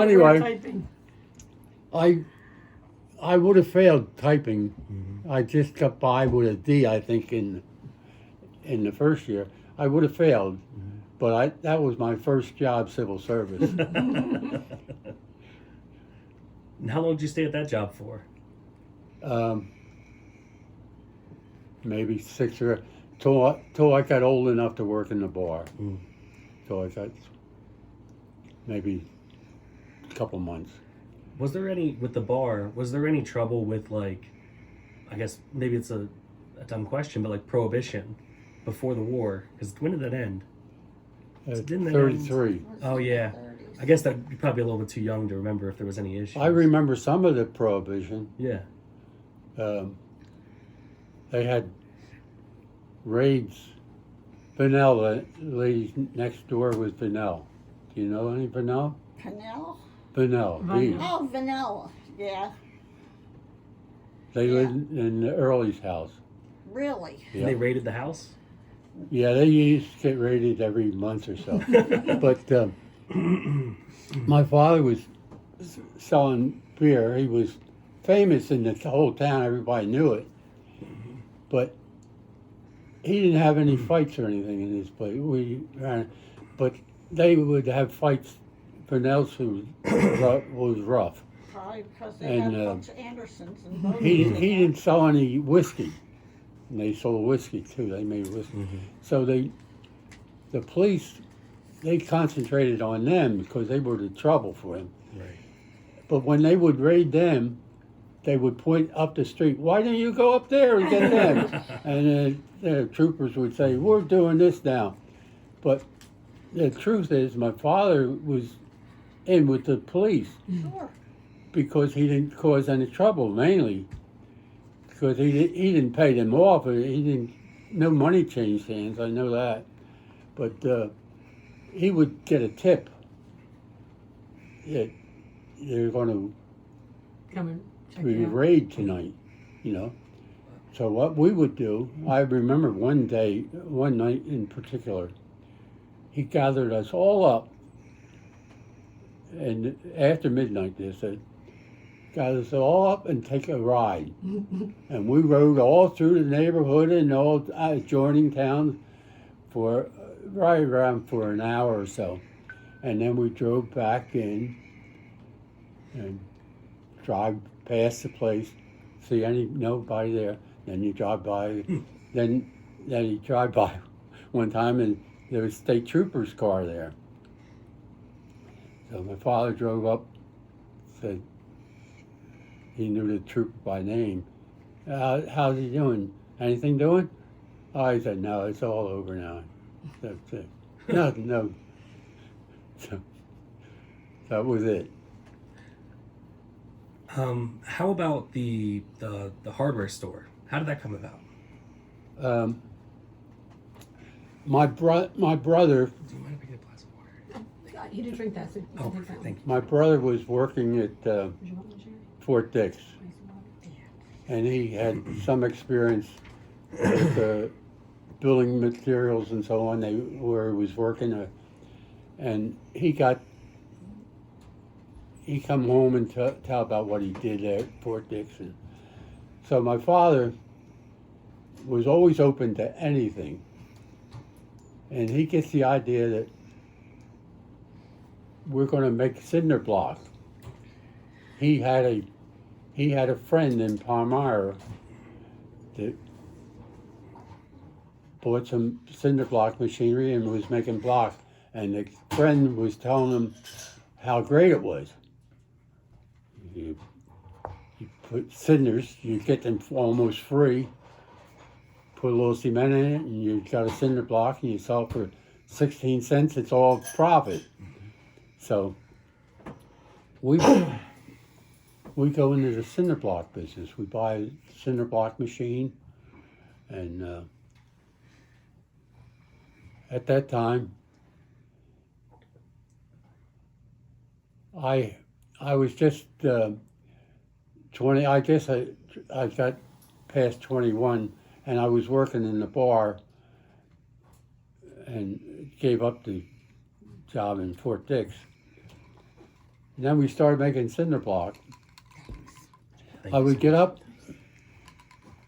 anyway, typing. I would have failed typing. I just got by with a D, I think, in the first year. I would have failed, but that was my first job, civil service. And how long did you stay at that job for? Maybe 6 or till I got old enough to work in the bar. So I got maybe a couple months. Was there any trouble with, like, I guess maybe it's a dumb question, but like Prohibition before the war? Because when did that end? Didn't that 33. end? Oh yeah. I guess that you're probably a little bit too young to remember if there was any issues. I remember some of the Prohibition. Yeah. They had raids. Vanell, the lady next door was Vanell. Do you know any Vanell? Canal? Vanell. V. Oh, vanilla. Yeah. They lived in the Early's house. Really? Yeah. And they raided the house? Yeah, they used to get raided every month or so. But my father was selling beer. He was famous in the whole town. Everybody knew it. But he didn't have any fights or anything in his place. But they would have fights. Vanell's was rough. Probably because they had a bunch of Andersons and Bogies. He didn't sell any whiskey. And they sold whiskey too. They made whiskey. So the police, they concentrated on them because they were the trouble for him. Right. But when they would raid them, they would point up the street, why don't you go up there and get them? And the troopers would say, we're doing this now. But the truth is, my father was in with the police Sure. because he didn't cause any trouble, mainly. Because he didn't pay them off. No money changed hands, I know that. But he would get a tip that they're going to Come and check be it out. raid tonight, you know. So what we would do, I remember one night in particular, he gathered us all up, and after midnight, they said, gathered us all up and take a ride. And we rode all through the neighborhood and all adjoining towns for right around for an hour or so. And then we drove back in and drive past the place, see nobody there, then you drive by, then you drive by one time and there was a state trooper's car there. So my father drove up, said he knew the trooper by name. How's he doing? Anything doing? Oh, he said, no, it's all over now. That's it. No. So that was it. How about the hardware store? How did that come about? My brother, Do you mind if I get a glass of water? You didn't drink that, so you Oh, can take that thank you. my brother was working at one. Would you want one, Sherry? Fort Dix, and he had some experience with building materials and so on. Where he was working, and he come home and tell about what he did at Fort Dix. So my father was always open to anything, and he gets the idea that we're going to make cinder block. He had a friend in Pine Barrens that bought some cinder block machinery and was making block, and the friend was telling him how great it was. You put cinders, you get them almost free, put a little cement in it, and you got a cinder block, and you sell it for 16 cents, it's all profit. So we go into the cinder block business. We buy a cinder block machine, and at that time, I was just 20. I guess I got past 21, and I was working in the bar, and gave up the job in Fort Dix. And then we started making cinder block. I would get up,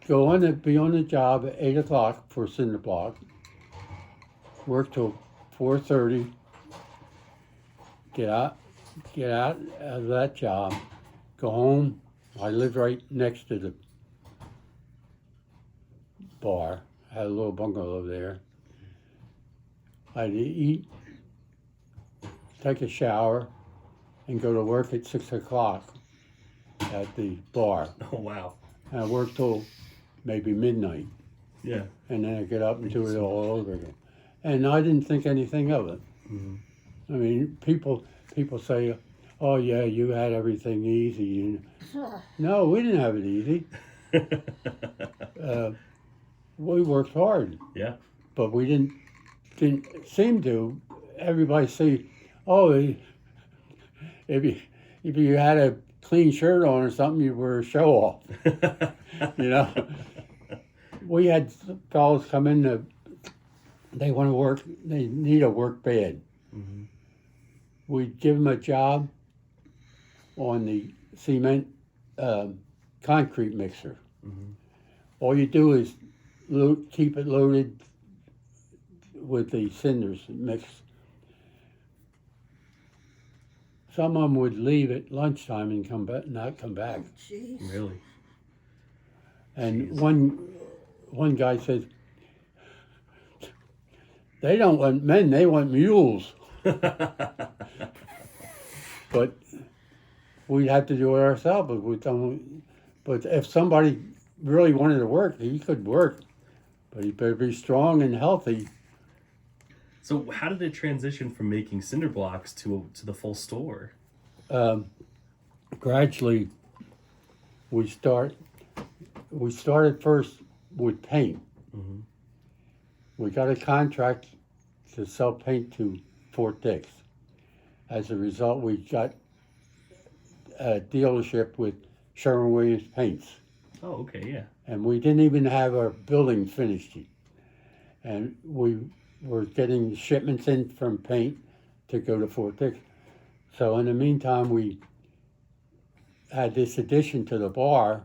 go on and be on the job at 8 o'clock for cinder block, work till 4:30, get out of that job, go home. I lived right next to the bar, had a little bungalow there. I'd eat, take a shower, and go to work at 6 o'clock at the bar. Oh, wow. And I worked till maybe midnight, Yeah. and then I get up and do it all over again. And I didn't think anything of it. Mm-hmm. I mean, people say, "Oh yeah, you had everything easy." No, we didn't have it easy. We worked hard, Yeah. but we didn't seem to. Everybody say, "Oh, if you had a clean shirt on or something, you were a show off." You know, we had fellas come in they want to work. They need to work bad. Mm-hmm. We'd give them a job on the cement concrete mixer. Mm-hmm. All you do is keep it loaded with the cinders mixed. Some of them would leave at lunchtime and not come back. Jeez. Really? And Jeez. one guy said, "They don't want men; they want mules." But we'd have to do it ourselves. But if somebody really wanted to work, he could work, but he better be strong and healthy. So how did it transition from making cinder blocks to the full store? Gradually, we started first with paint. Mm-hmm. We got a contract to sell paint to Fort Dix. As a result, we got a dealership with Sherwin-Williams Paints. Oh, okay, yeah. And we didn't even have our building finished yet. And we were getting shipments in from paint to go to Fort Dix. So in the meantime, we had this addition to the bar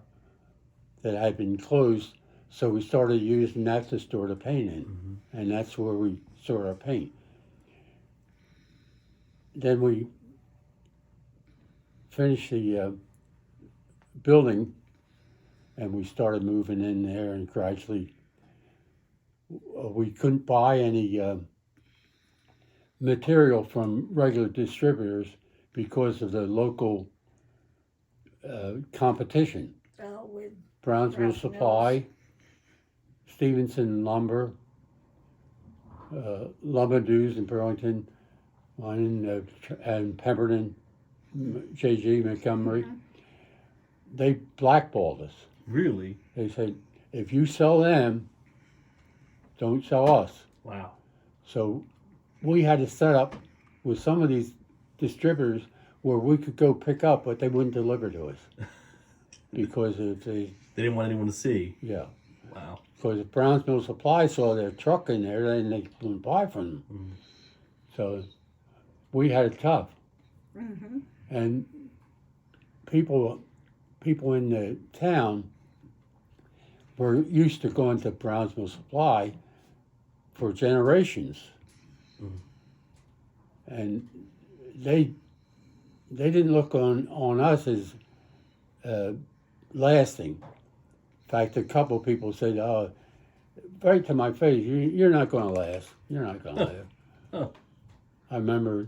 that had been closed, so we started using that to store the paint in. Mm-hmm. And that's where we store our paint. Then we finished the building, and we started moving in there, and gradually we couldn't buy any material from regular distributors because of the local competition. With Brownsville Browns Supply, Stevenson Lumber, Lumberdews in Burlington, and Pemberton, J.G. Montgomery. They blackballed us. Really? They said, if you sell them, don't sell us. Wow. So we had to set up with some of these distributors where we could go pick up, but they wouldn't deliver to us. Because if They didn't want anyone to see. yeah. Wow. Because if Brownsville Supply saw their truck in there, then they wouldn't buy from them. So we had it tough. And people in the town were used to going to Brownsville Supply for generations. And they didn't look on us as lasting. In fact, a couple of people said, "Oh, right to my face, you're not going to last. You're not going to last." Huh. I remember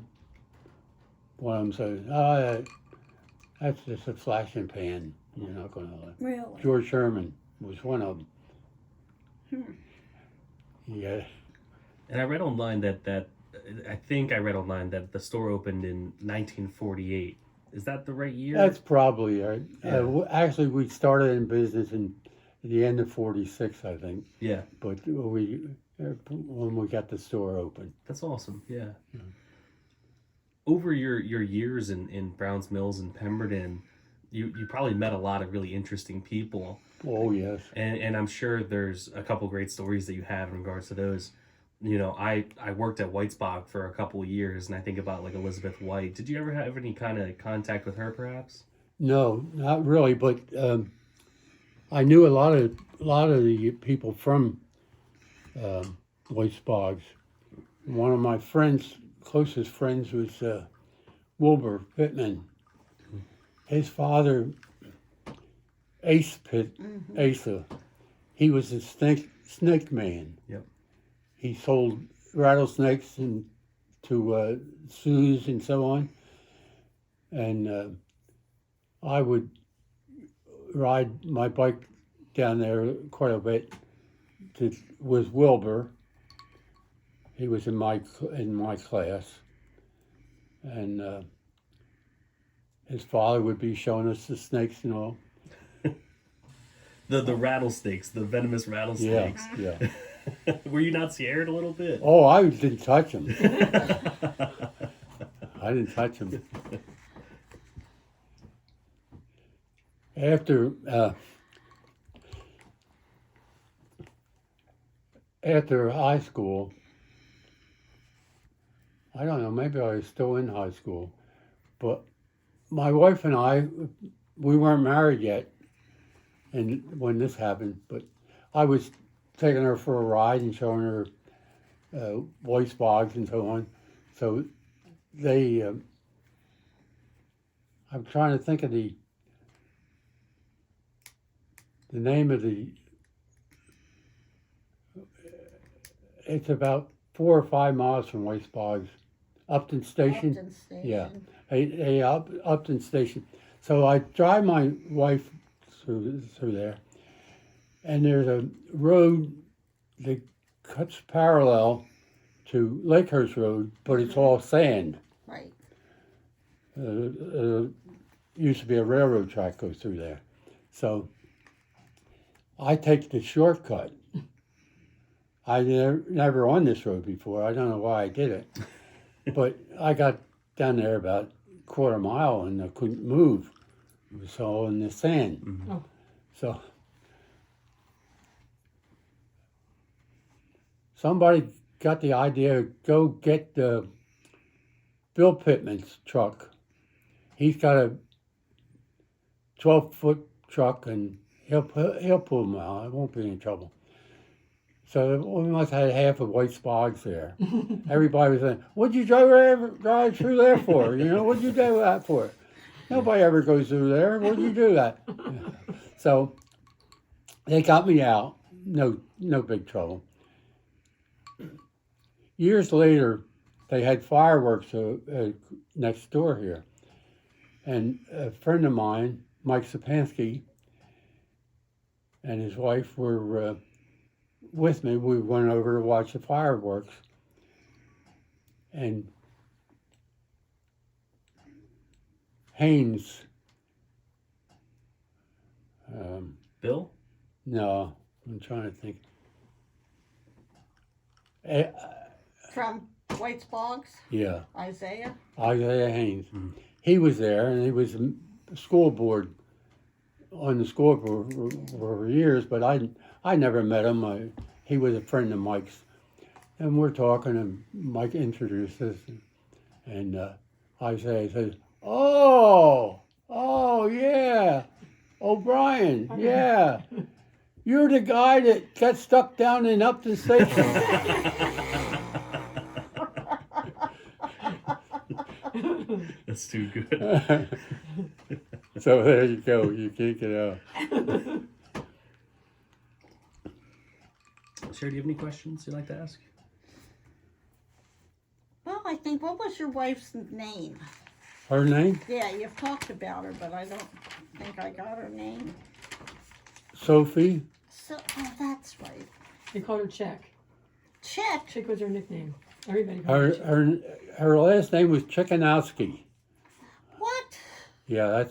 one of them saying, "Oh, that's just a flash in pan. You're not going to last." really. George Sherman was one of them. Yeah. And I read online that I think I read online that the store opened in 1948. Is that the right year? That's probably right. Yeah. Actually, we started in business in the end of '46, I think. Yeah. But when we got the store open. That's awesome. Yeah. Over your years in Browns Mills and Pemberton, you probably met a lot of really interesting people. Oh yes. And I'm sure there's a couple great stories that you have in regards to those. You know, I worked at Whitesbog for a couple of years, and I think about like Elizabeth White. Did you ever have any kind of contact with her, perhaps? No, not really. But I knew a lot of the people from Whitesbogs. One of my closest friends was Wilbur Pittman. His father, Asa, he was a snake man. Yep. He sold rattlesnakes to zoos and so on. And I would ride my bike down there quite a bit with Wilbur. He was in my class, and his father would be showing us the snakes and all. The rattlesnakes, the venomous rattlesnakes. Yeah. Were you not scared a little bit? Oh, I didn't touch him. I didn't touch him. After high school, I don't know, maybe I was still in high school, but my wife and I, we weren't married yet, and when this happened, but I was taking her for a ride and showing her Whitesbogs and so on. So they, I'm trying to think of the name of it's about 4 or 5 miles from Whitesbogs. Upton Station. Upton Station. Yeah, Upton Station. So I drive my wife through there, and there's a road that cuts parallel to Lakehurst Road, but it's all sand. Right. Used to be a railroad track goes through there. So I take the shortcut. I never on this road before. I don't know why I did it. But I got down there about a quarter mile and I couldn't move. It was all in the sand. Mm-hmm. Oh. So somebody got the idea, go get Bill Pittman's truck. He's got a 12-foot truck and he'll pull them out. It won't be any trouble. So we must have had half of Whitesbogs there. Everybody was saying, "What'd you drive through there for? You know, what'd you do that for?" Nobody ever goes through there. Where'd you do that? So they got me out. No big trouble. Years later, they had fireworks next door here. And a friend of mine, Mike Busansky, and his wife were with me. We went over to watch the fireworks. And Haynes, Bill? no, I'm trying to think. From Whitesbog, Yeah, Isaiah. Isaiah Haynes. He was there, and he was on the school board for years, but I never met him. He was a friend of Mike's. And we're talking, and Mike introduced us, and Isaiah says, oh, yeah, O'Brien, yeah. You're the guy that got stuck down in Upton Station. That's too good. So there you go, you can't get out. Sherry, do you have any questions you'd like to ask? Well, I think, what was your wife's name? Her name? Yeah, you've talked about her, but I don't think I got her name. Sophie. So, oh, that's right. They called her Chick. Chick. Chick was her nickname. Everybody called her Chick. Her last name was Chickanowski. What? Yeah,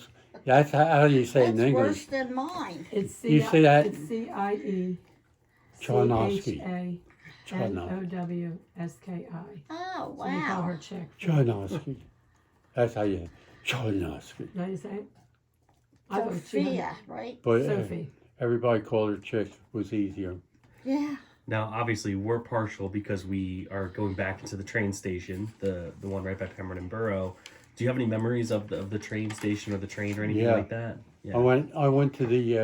that's how you say it That's in English. worse than mine. It's You say that? It's C-I-E. Chonowski. N-O-W-S-K-I. Oh, So they call her wow. Chick. Chonowski. That's how you Chonowski. Is that how you say it? I thought she had- Sophia, right? But Sophie. everybody called her Chick. Was easier. Yeah. Now, obviously, we're partial because we are going back into the train station, the one right by Pemberton Borough. Do you have any memories of the train station or the train or anything Yeah. like that? Yeah. I went to the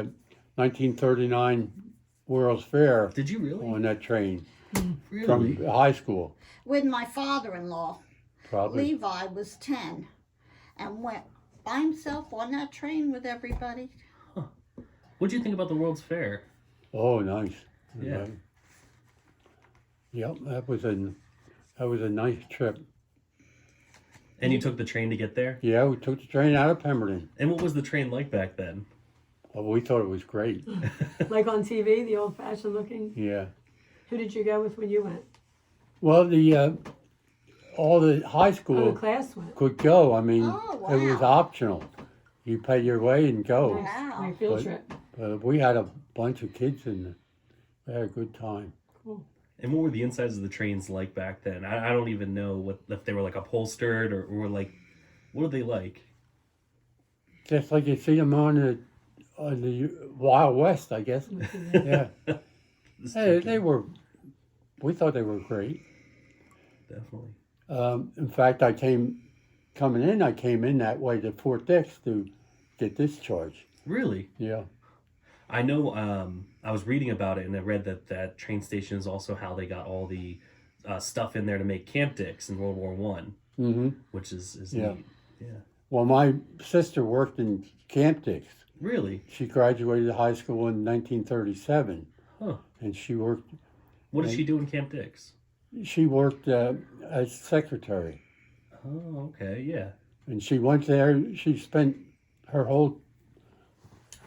1939 World's Fair Did you really? on that train Really? from high school. With my father-in-law, Probably. Levi was 10 and went by himself on that train with everybody. What'd you think about the World's Fair? Oh, nice. Yeah. Yep, that was a nice trip. And you took the train to get there? Yeah, we took the train out of Pemberton. And what was the train like back then? Oh, we thought it was great. Like on TV, the old-fashioned looking. Yeah. Who did you go with when you went? Well, all the high Oh, school the class went. could go. I mean, Oh, it was wow. optional. You pay your way and go. Nice. Wow. Like a field But- trip. We had a bunch of kids in there. We had a good time. Cool. And what were the insides of the trains like back then? I don't even know if they were like upholstered or like, what were they like? Just like you see them on the Wild West, I guess. Yeah. This Hey, tricky. we thought they were great. Definitely. In fact, I came in that way to Fort Dix to get discharged. Really? Yeah. I know. I was reading about it, and I read that train station is also how they got all the stuff in there to make Camp Dix in World War One, Mm-hmm. which is Yeah. neat. Yeah. Well, my sister worked in Camp Dix. Really? She graduated high school in 1937, Huh. and she worked. What did she do in Camp Dix? She worked as secretary, Oh, okay. Yeah. and she went there. She spent her whole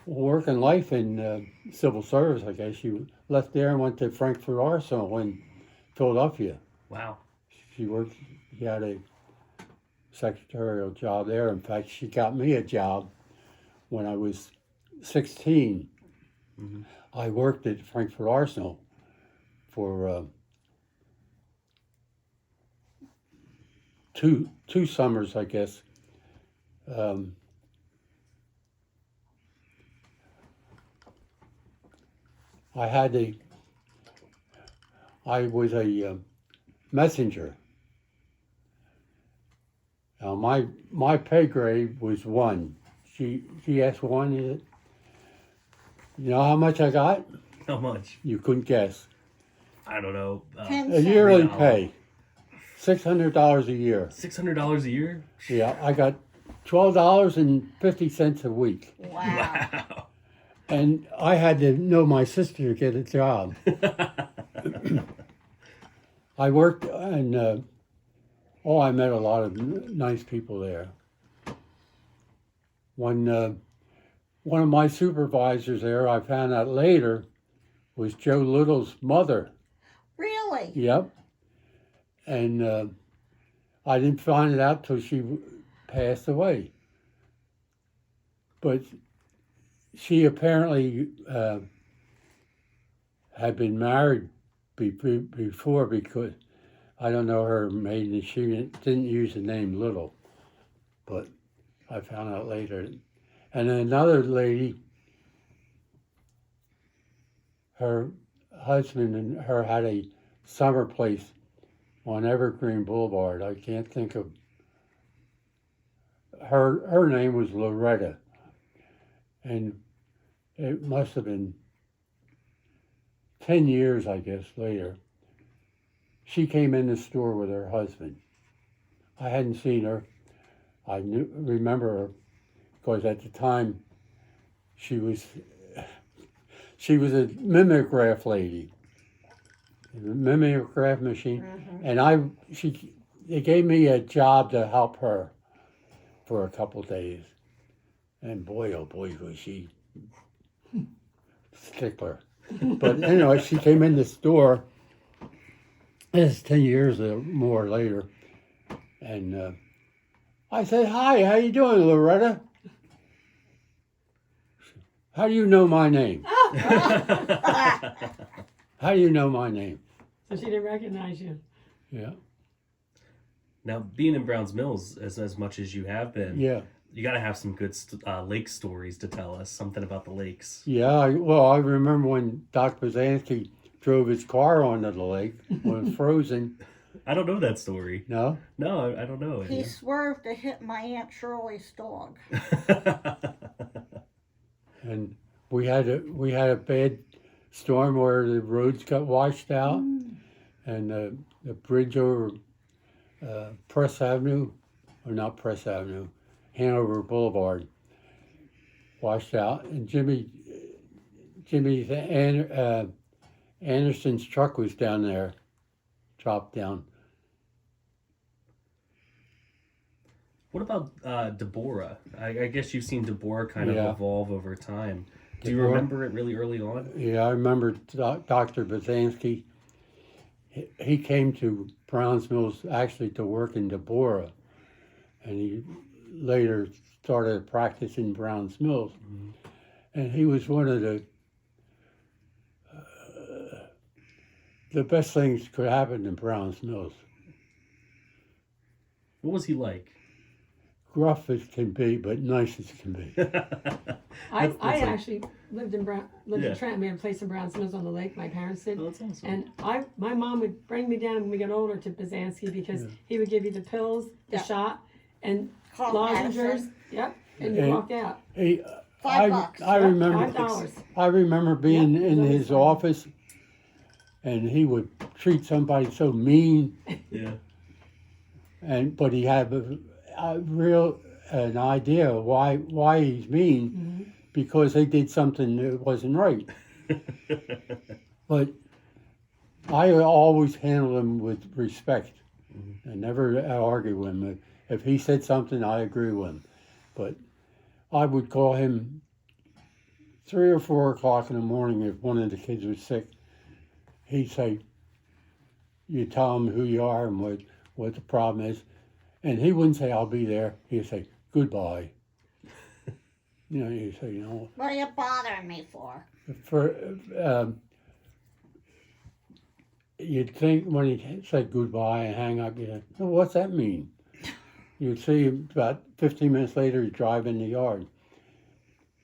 working life in civil service. I guess she left there and went to Frankfurt Arsenal in Philadelphia. Wow. She worked. She had a secretarial job there. In fact, she got me a job when I was 16. Mhm. I worked at Frankfurt Arsenal for two summers, I guess. I was a messenger. Now my pay grade was 1. GS 1, is it? You know how much I got? How much? You couldn't guess. I don't know. 10 A cents. yearly $3. pay, $600 a year. $600 a year? Yeah, I got $12.50 a week. Wow. And I had to know my sister to get a job. I worked and I met a lot of nice people there. One of my supervisors there, I found out later, was Joe Little's mother. Really? Yep. And I didn't find it out till she passed away. But she apparently had been married before, because I don't know her maiden. She didn't use the name Little, but I found out later. And another lady, her husband and her had a summer place on Evergreen Boulevard. I can't think of her name was Loretta, and it must have been 10 years, I guess, later. She came in the store with her husband. I hadn't seen her. I remember her because at the time she was a mimeograph lady, a mimeograph machine, and they gave me a job to help her for a couple days, and boy, oh boy, was she stickler. But anyway, she came in the store. This is 10 years or more later, and I said, "Hi, how you doing, Loretta? How do you know my name? How do you know my name?" So she didn't recognize you. Yeah. Now, being in Browns Mills as much as you have been, Yeah. you got to have some good lake stories to tell us. Something about the lakes. Yeah, I remember when Doc Busansky drove his car onto the lake when it was frozen. I don't know that story. No? No, I don't know it. He swerved to hit my Aunt Shirley's dog. And we had a bad storm where the roads got washed out, and the bridge over Press Avenue, or not Press Avenue, Hanover Boulevard, washed out, and Jimmy Anderson's truck was down there, dropped down. What about Deborah? I guess you've seen Deborah kind of Yeah. evolve over time. Do you Deborah? remember it really early on? Yeah, I remember Dr. Busansky. He came to Browns Mills actually to work in Deborah, and he later started practice in Browns Mills. Mm-hmm. And he was one of the best things could happen in Browns Mills. What was he like? Gruff as can be, but nice as can be. I like- actually lived in Yeah. Trenton. We had a place in Browns Mills on the lake. My parents did. Oh, that's awesome. And my mom would bring me down when we got older to Busansky because he would give you the pills, the Yeah. shot, and Cough lozenges. medicine. Yep. And you And- walked out. He, $5. I Yep, remember. $5. I remember being Yep, in it was his fun. office, and he would treat somebody so mean, Yeah. but he had an idea of why he's mean, Mm-hmm. because they did something that wasn't right. But I always handled him with respect. I never argue with him. If he said something, I agree with him. But I would call him 3 or 4 o'clock in the morning if one of the kids was sick. He'd say, you tell him who you are and what the problem is. And he wouldn't say, I'll be there. He'd say, goodbye. He'd say, What are you bothering me for? You'd think when he said goodbye and hang up, you'd say, oh, what's that mean? You'd see him about 15 minutes later, he'd drive in the yard.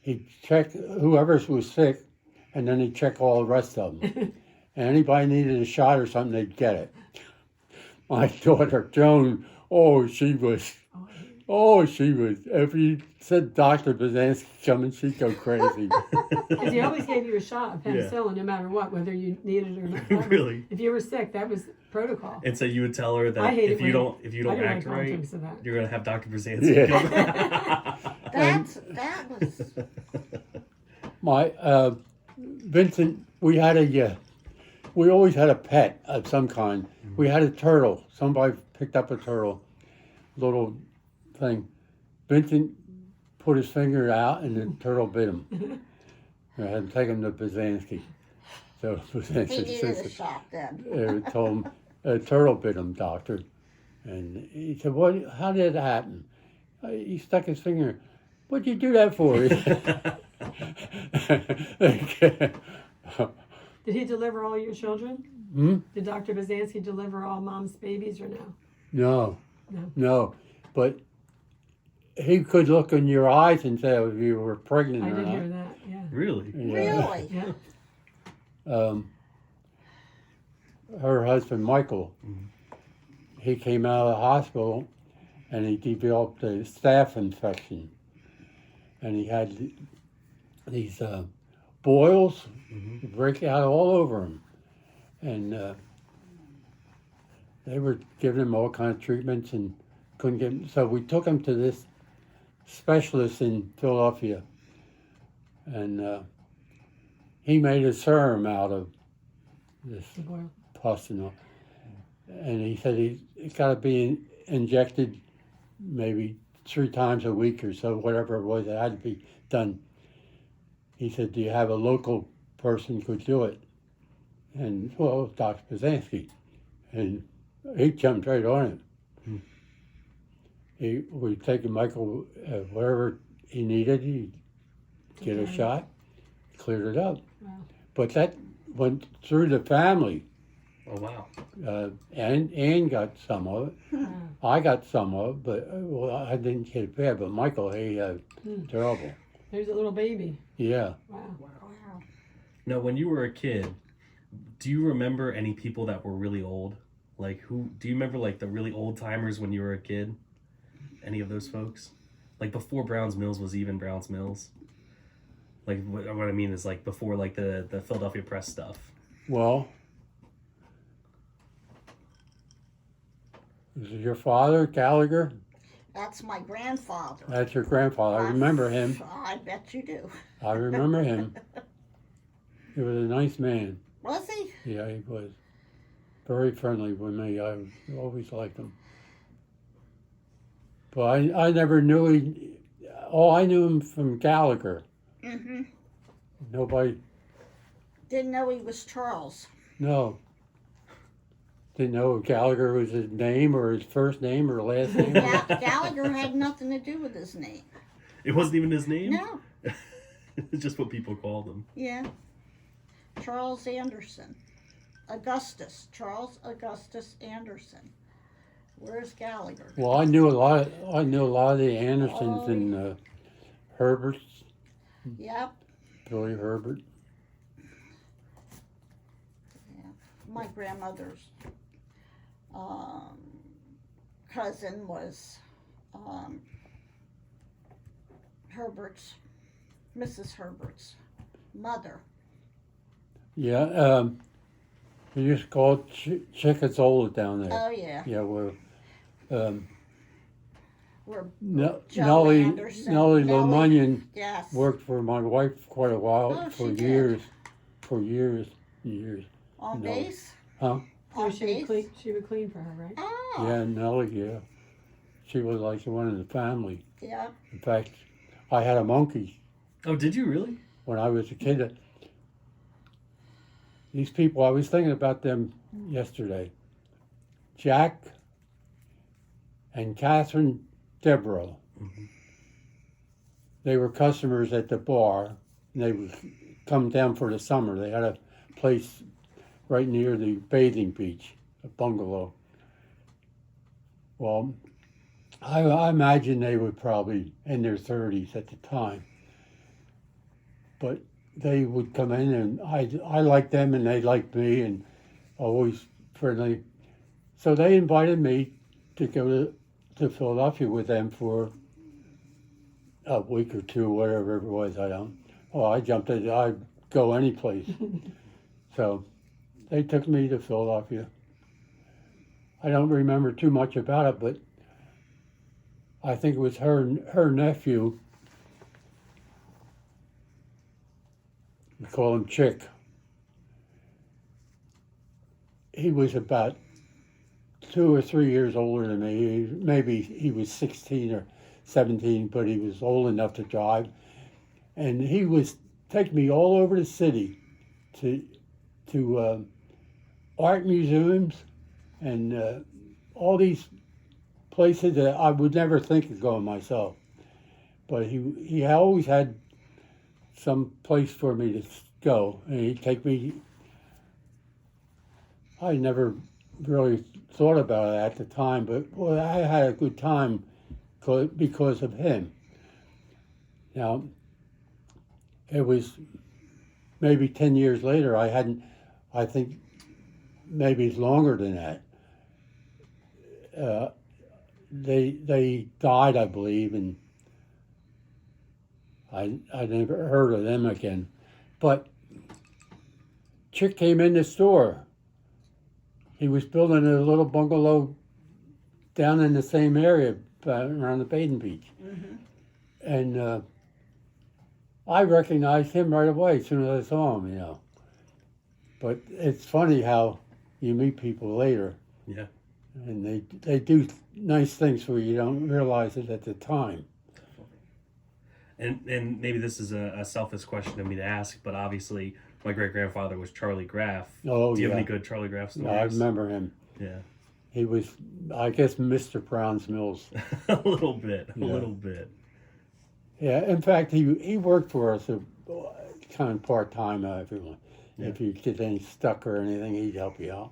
He'd check whoever was sick, and then he'd check all the rest of them. And anybody needed a shot or something, they'd get it. My daughter, Joan, she was Oh, she was. If you said Dr. Busansky coming, she'd go crazy. Because he always gave you a shot of penicillin, no matter what, whether you needed it or not. Really? If you were sick, that was protocol. And so you would tell her I that hate if it you when- don't I act don't like right, politics of that. you're gonna have Dr. Busansky Yeah. killed. That was My Vincent, we always had a pet of some kind. We had a turtle. Somebody picked up a turtle, little thing. Vincent put his finger out, and the turtle bit him. I had to take him to Busansky. So he Busansky needed a shot then. told him, a turtle bit him, doctor. And he said, "What? How did it happen?" He stuck his finger. What'd you do that for? Did he deliver all your children? Hmm? Did Dr. Busansky deliver all mom's babies or no? No, No. no. But he could look in your eyes and say if you were pregnant I or did not. hear that, yeah. Really? Yeah. Really? Yeah. Her husband, Michael, he came out of the hospital and he developed a staph infection. And he had these boils break out all over him. And they were giving him all kind of treatments and couldn't get him. So we took him to this specialist in Philadelphia. And he made a serum out of this The boil. pus and all. And he said it's got to be injected maybe 3 times a week or so, whatever it was. It had to be done. He said, do you have a local person who could do it? And, well, Dr. Busansky. And he jumped right on it. We'd taken Michael wherever he needed. He'd get a Okay. shot, cleared it up. Wow. But that went through the family. Oh wow. Ann got some of it. Wow. I got some of it, but well, I didn't get it bad. But Michael, he had terrible. There's a little baby. Yeah. Wow. Wow. Now, when you were a kid, do you remember any people that were really old? Like who? Do you remember like the really old timers when you were a kid? Any of those folks? Like before Browns Mills was even Browns Mills. Like what I mean is like before like the Philadelphia Press stuff. Well, is it your father, Gallagher? That's my grandfather. That's your grandfather. I remember him. I bet you do. I remember him. He was a nice man. Was he? Yeah, he was very friendly with me. I always liked him. But I never knew he. Oh, I knew him from Gallagher. Mm-hmm. Nobody. Didn't know he was Charles. No. Didn't know if Gallagher was his name or his first name or last name. Gallagher had nothing to do with his name. It wasn't even his name? No. It's just what people called him. Yeah. Charles Anderson. Charles Augustus Anderson. Where's Gallagher? Well, I knew a lot of the Andersons and Herberts, Yep. Billy Herbert. My grandmother's cousin was Mrs. Herbert's mother. Yeah, they used to call it Chickazola down there. Oh yeah. Yeah, where We're Joe Nellie Anderson. Lemunion Yes. worked for my wife quite a while, Oh, for she did. years. On No. base? Huh? So On she would base? clean. She would clean for her, right? Oh. Yeah, Nellie, yeah. She was like one of the family. Yeah. In fact, I had a monkey Oh, did you really? when I was a kid. These people, I was thinking about them yesterday. Jack and Catherine Deborah. Mm-hmm. They were customers at the bar, and they would come down for the summer. They had a place right near the bathing beach, a bungalow. Well, I imagine they were probably in their 30s at the time. But they would come in, and I liked them, and they liked me, and always friendly. So they invited me to go to Philadelphia with them for a week or two, whatever it was. I jumped it. I'd go any place. So they took me to Philadelphia. I don't remember too much about it, but I think it was her nephew. We call him Chick. He was about 2 or 3 years older than me. Maybe he was 16 or 17, but he was old enough to drive. And he was taking me all over the city to art museums and all these places that I would never think of going myself. But he always had some place for me to go, and he'd take me. I never really thought about it at the time, but boy, I had a good time because of him. Now, it was maybe 10 years later, I think maybe it's longer than that. They died, I believe, and I never heard of them again. But Chick came in the store. He was building a little bungalow down in the same area around the Baden Beach. Mm-hmm. And I recognized him right away as soon as I saw him, But it's funny how you meet people later. Yeah. And they do nice things for you. You don't realize it at the time. And maybe this is a selfish question of me to ask, but obviously my great-grandfather was Charlie Graff. Oh, Do you yeah. have any good Charlie Graff stories? I remember him. Yeah. He was, I guess, Mr. Brown's Mills. A little bit. Yeah. A little bit. Yeah, in fact, he worked for us kind of part-time, everyone. Yeah. If you get any stuck or anything, he'd help you out.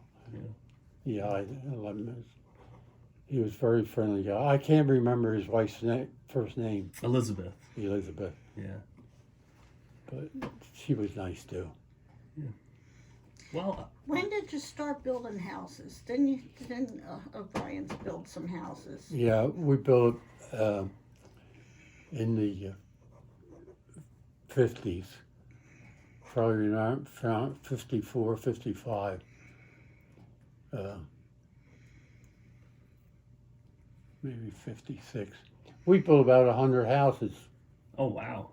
Yeah. I love him. He was a very friendly guy. I can't remember his wife's first name. Elizabeth. Elizabeth. Yeah. But she was nice too. Well, When did you start building houses? Didn't O'Brien's build some houses? Yeah, we built in the 50s, probably around 54, 55. Maybe 56. We built about 100 houses. oh wow.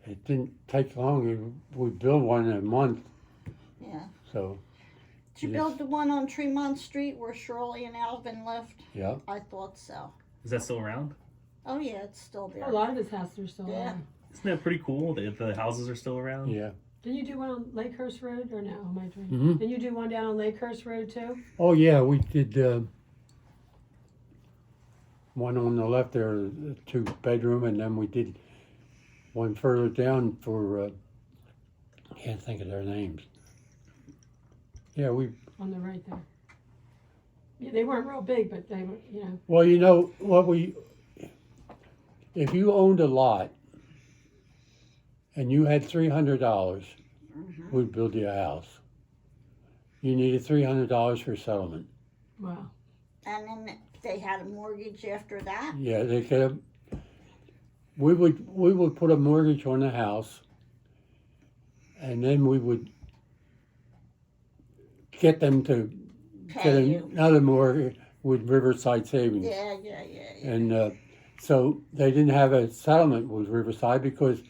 It didn't take long. We built one in a month. Yeah. So, Did you Yes. build the one on Tremont Street where Shirley and Alvin lived? yeah. I thought so. Is that still around? Oh yeah, it's still there. A lot of his houses are still Yeah. there. Isn't that pretty cool that the houses are still around? Yeah. Didn't you do one on Lakehurst Road or no? Am I dreaming? Mm-hmm. Didn't you do one down on Lakehurst Road too? Oh, yeah, we did one on the left there, a 2-bedroom, and then we did one further down for, I can't think of their names. Yeah, On the right there. Yeah, they weren't real big, but they were, well, if you owned a lot and you had $300, we'd build you a house. You needed $300 for settlement. wow. And then they had a mortgage after that? Yeah, they could have. We would put a mortgage on the house, and then we would get them to get Pay you. another mortgage with Riverside Savings. Yeah. And so they didn't have a settlement with Riverside because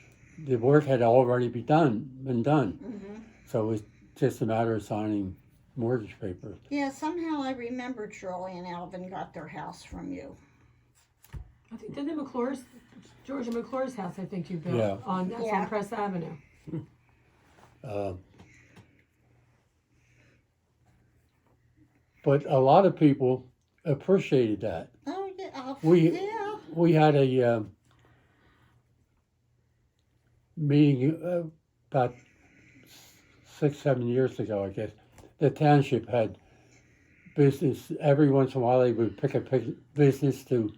the work had already been done. Mm-hmm. So it was just a matter of signing mortgage papers. Yeah, somehow I remember Shirley and Alvin got their house from you. I think then the McClure's, Georgia McClure's house, I think you built Yeah. on that's Yeah. on Press Avenue. But a lot of people appreciated that. Oh yeah. We- We had a meeting about 6-7 years ago, I guess. The township had business. Every once in a while, they would pick a business to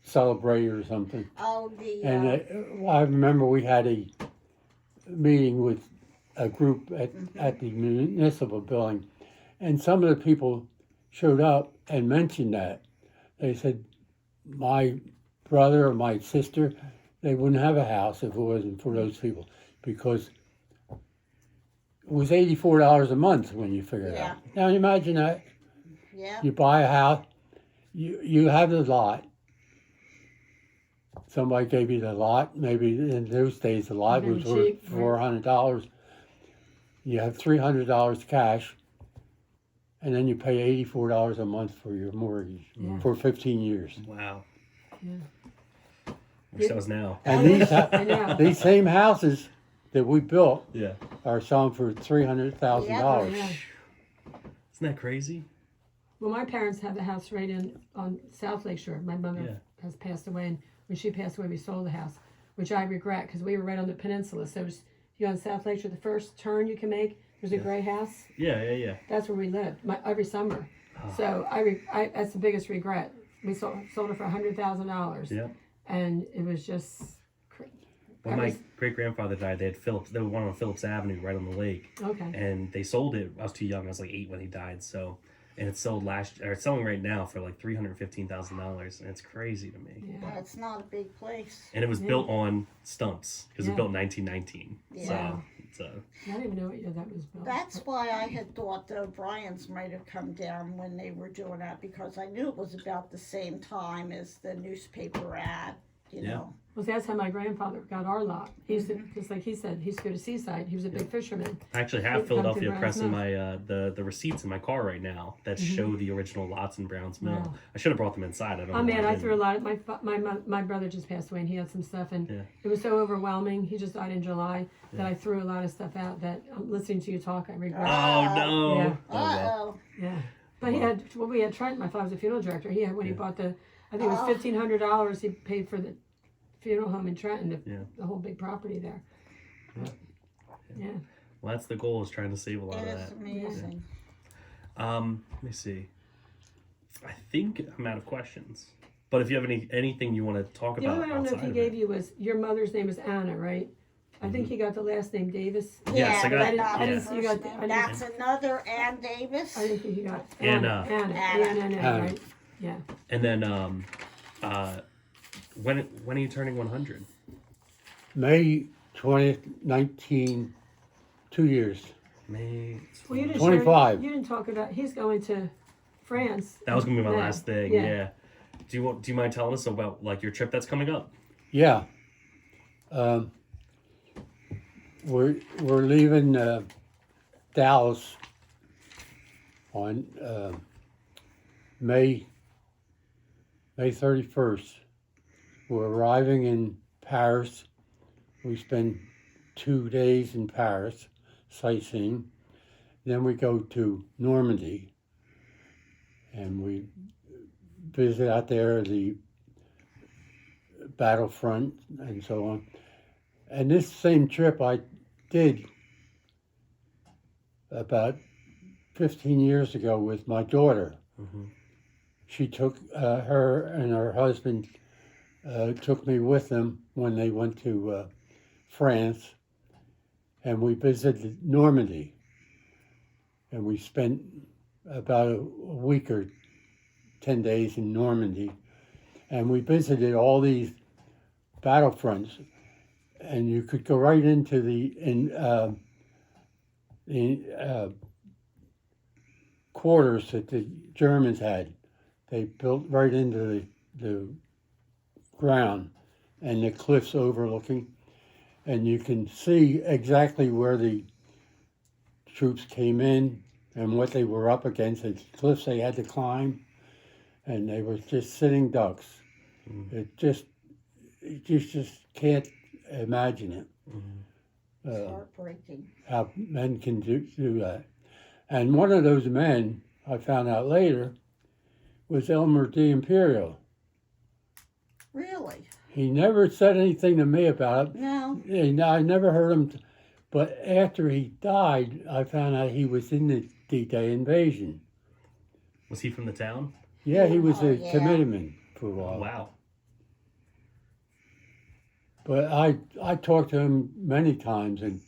celebrate or something. Oh, And I remember we had a meeting with a group at the municipal building, And some of the people showed up and mentioned that. They said, my brother or my sister, they wouldn't have a house if it wasn't for those people, because it was $84 a month when you figure it out. Now imagine that. Yeah. You buy a house, you have the lot. Somebody gave you the lot. Maybe in those days the lot Very was worth cheap, right. $400. You have $300 cash, and then you pay $84 a month for your mortgage for 15 years. Wow. Yeah. Wish that was now. And I know. these same houses that we built Yeah. are selling for $300,000. Yeah. Isn't that crazy? Well, my parents had the house right on South Lake Shore. My mother has passed away, and when she passed away, we sold the house, which I regret because we were right on the peninsula. So you on South Lake Shore, the first turn you can make, there's a gray house. Yeah. That's where we lived every summer. So I that's the biggest regret. We sold it for $100,000. Yeah. And it was just. When my great grandfather died, they had Phillips. They were one on Phillips Avenue, right on the lake. Okay. And they sold it. I was too young. I was like 8 when he died. So, and it's sold it's selling right now for like $315,000, and it's crazy to me. Yeah. Well, it's not a big place. And it was built on stumps because it was Yeah. built in 1919. Yeah. So I don't even know what year that was built. That's why I had thought the O'Briens might have come down when they were doing that, because I knew it was about the same time as the newspaper ad, you know. Well, that's how my grandfather got our lot. He used to, just like he said, he used to go to Seaside. He was a big fisherman. I actually We've have come Philadelphia to Press in Browns my the receipts in my car right now that show the original lots in Browns Mill. Wow. I should have brought them inside. I don't know. Oh man, why I didn't. threw a lot. My brother just passed away, and he had some stuff, and it was so overwhelming. He just died in July that I threw a lot of stuff out. That listening to you talk, I regret. Oh no. Yeah. Oh, well. Uh-oh. Yeah, but he had. Well, we had Trent. My father was a funeral director. He had when he bought the. I think it was $1,500. He paid for the funeral home in Trenton, the whole big property there. Yeah. Well, that's the goal, is trying to save a lot It of is that. amazing. Let me see. I think I'm out of questions. But if you have anything you want to talk The about, only one I don't know if he outside of gave it. you was your mother's name was Anna, right? I think he got the last name Davis. Yes, I got- but not I the didn't see you first got the- name. I didn't- That's another Ann Davis. I didn't think he got Anna. Anna, Anna. right? Yeah. And then when are you turning 100? May 20th, 19, 2 years. May. Well, you didn't 25. You didn't talk about. He's going to France. That was gonna be my Yeah. last thing. Yeah. Do you mind telling us about like your trip that's coming up? Yeah. We're leaving Dallas on May 31st. We're arriving in Paris. We spend 2 days in Paris sightseeing. Then we go to Normandy and we visit out there the battlefront and so on. And this same trip I did about 15 years ago with my daughter. Mm-hmm. She took her and her husband took me with them when they went to France, and we visited Normandy. And we spent about a week or 10 days in Normandy, and we visited all these battlefronts. And you could go right into the quarters that the Germans had. They built right into the ground and the cliffs overlooking, and you can see exactly where the troops came in and what they were up against, the cliffs they had to climb, and they were just sitting ducks. You just can't imagine it. It's heartbreaking. How men can do that. And one of those men, I found out later, was Elmer D. Imperial. Really? He never said anything to me about it. No. I never heard him. But after he died, I found out he was in the D-Day invasion. Was he from the town? Yeah, he was Oh, a yeah. committeeman for a while. Wow. But I talked to him many times, and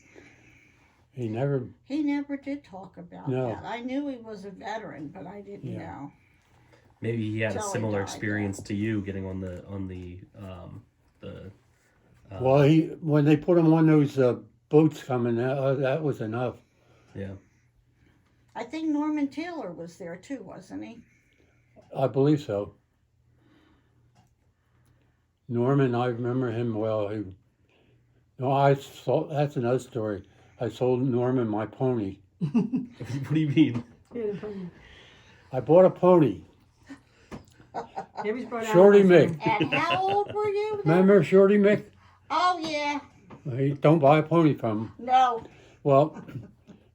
He never. He never did talk about No. that. I knew he was a veteran, but I didn't Yeah. know. Maybe he had a Till he similar died, experience to you getting on the Well, when they put him on those boats coming out, that was enough. yeah. I think Norman Taylor was there too, wasn't he? I believe so. Norman, I remember him well. That's another story. I sold Norman my pony. What do you mean? Yeah, the pony. I bought a pony. He always brought Shorty animals Mick. in. And how old were you then? Remember Shorty Mick? Oh, yeah. Don't buy a pony from him. No. Well,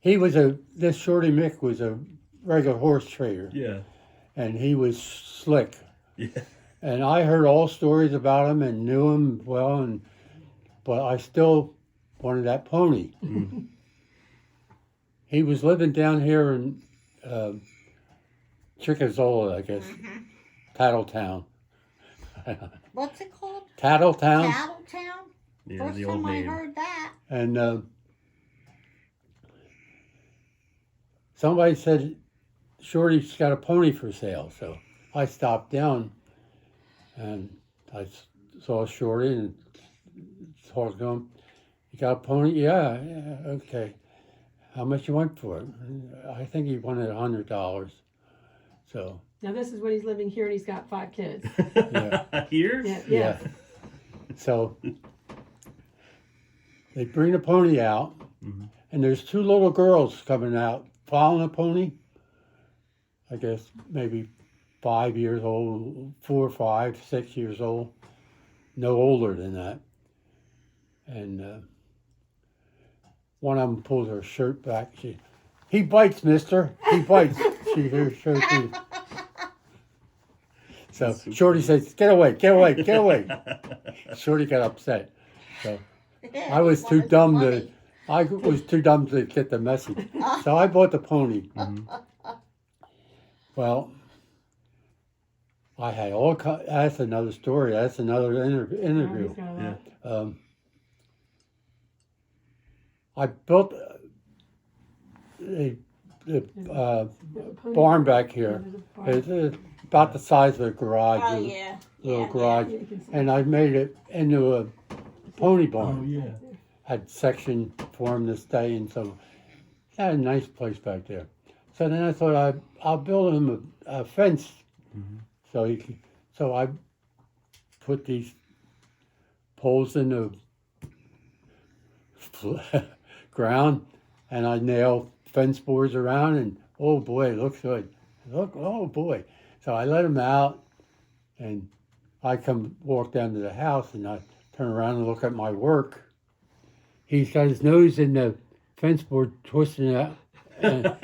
this Shorty Mick was a regular horse trader, Yeah. and he was slick. Yeah. And I heard all stories about him and knew him well, but I still wanted that pony. Mm-hmm. He was living down here in Chickazola, I guess, Tattletown. What's it called? Tattletown. Tattletown? Yeah, First the old time I name. heard that. And somebody said, Shorty's got a pony for sale. So I stopped down and I saw Shorty and talked to him. You got a pony? Yeah, okay. How much you want for it? I think he wanted $100. So, Now this is when he's living here and he's got 5 kids. yeah. Here? Yeah, Yeah. So they bring the pony out, Mhm. and there's 2 little girls coming out following the pony. I guess maybe 5 years old, 4, 5, 6 years old, no older than that. And one of them pulls her shirt back. He bites, mister. He bites. She hears Sophie. So Shorty says, get away, get away, get away. Shorty got upset. So Yeah, I was he too wanted dumb the to, money. I was too dumb to get the message. So I bought the pony. Well, I had that's another story. That's another Now interview. he's got a lot. I built the Pony- barn back Yeah, here. there's a barn. It's about the size of a garage, Oh, a yeah. little Yeah, garage, Yeah, you can see. and I made it into a pony barn. Oh, yeah. Had section for him to stay in, so had a nice place back there. So then I thought I'll build him a fence, so he can, so I put these poles in the ground, and I nailed fence boards around, and oh boy, it looks good. Oh boy. So I let him out, and I walk down to the house, and I turn around and look at my work. He's got his nose in the fence board twisting out. And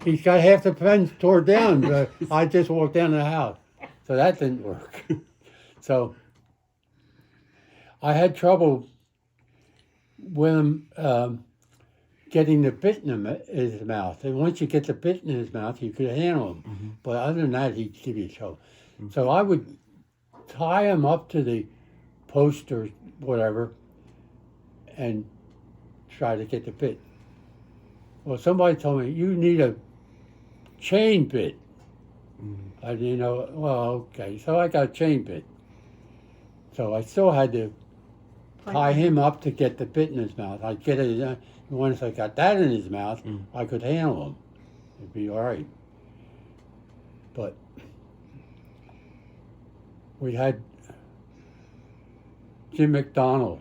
he's got half the fence tore down, but I just walked down the house. So that didn't work. So I had trouble with him getting the bit in his mouth. And once you get the bit in his mouth, you could handle him. But other than that, he'd give you trouble. So I would tie him up to the post or whatever and try to get the bit. Well, somebody told me, you need a chain bit. I didn't know, well, okay. So I got a chain bit. So I still had to tie him up to get the bit in his mouth. I'd get it, once I got that in his mouth, I could handle him. It'd be all right. But we had Jim O'Donnell,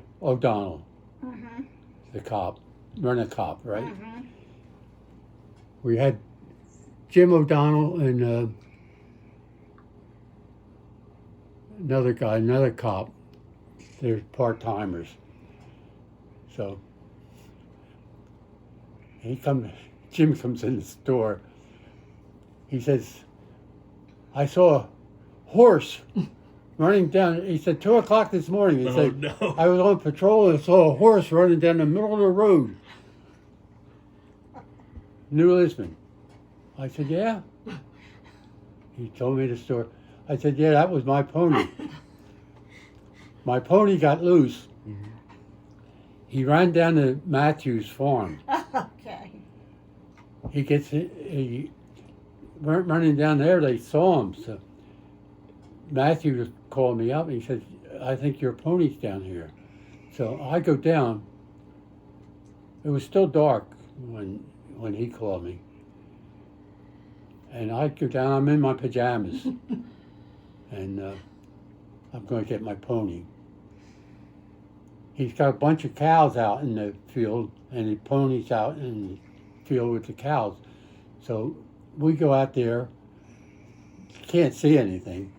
the cop, rent-a-cop, right? We had Jim O'Donnell and another guy, another cop. They're part-timers. So Jim comes in the store. He says, I saw a horse running down. He said, 2 o'clock this morning. He said, no. I was on patrol and saw a horse running down the middle of the road. New Lisbon. I said, yeah. He told me the story. I said, yeah, that was my pony. My pony got loose. He ran down to Matthew's farm. Okay. He weren't running down there, they saw him. So Matthew called me up and he said, I think your pony's down here. So I go down. It was still dark when he called me. And I go down, I'm in my pajamas. And I'm going to get my pony. He's got a bunch of cows out in the field, and the pony's out in the field with the cows. So we go out there, can't see anything.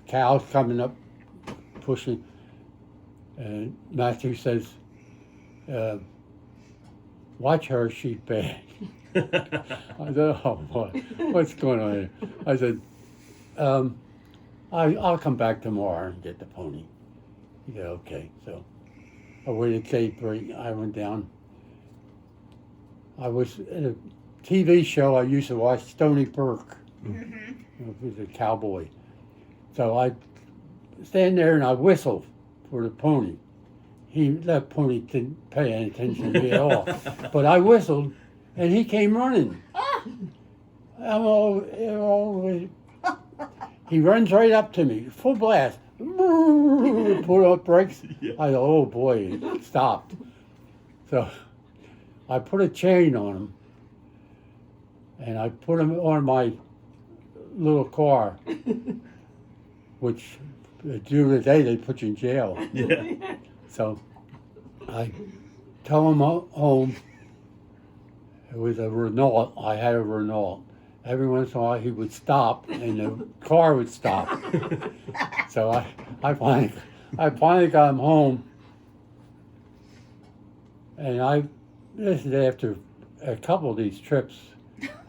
Cows coming up, pushing, and Matthew says, watch her, she's bad. I said, oh boy, what's going on here? I said, I'll come back tomorrow and get the pony. He said, okay. So I waited daybreak. I went down. I was in a TV show I used to watch, Stony Burke. He was a cowboy. So I stand there and I whistle for the pony. That pony didn't pay any attention to me at all. But I whistled and he came running. He runs right up to me, full blast. Put up brakes. I thought, oh boy, it stopped. So I put a chain on him and I put him on my little car, which during the day they put you in jail. Yeah. So I tow him home. It was a Renault. I had a Renault. Every once in a while he would stop and the car would stop. So I finally got him home. And this is after a couple of these trips.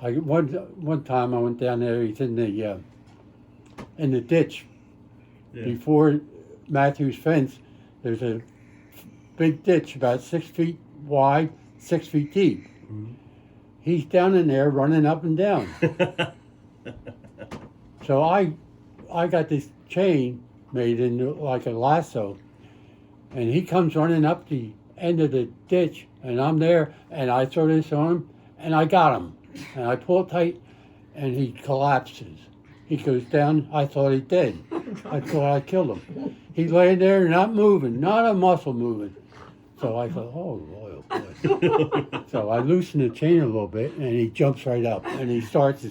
One time I went down there, he's in the ditch. Yeah. Before Matthew's fence, there's a big ditch about 6 feet wide, 6 feet deep. Mhm. He's down in there running up and down. So I got this chain made into like a lasso, and he comes running up the end of the ditch, and I'm there, and I throw this on him, and I got him, and I pull it tight, and he collapses. He goes down. I thought he dead. I thought I killed him. He's laying there, not moving, not a muscle moving. So I thought, oh boy, oh boy. So I loosen the chain a little bit, and he jumps right up, and he starts to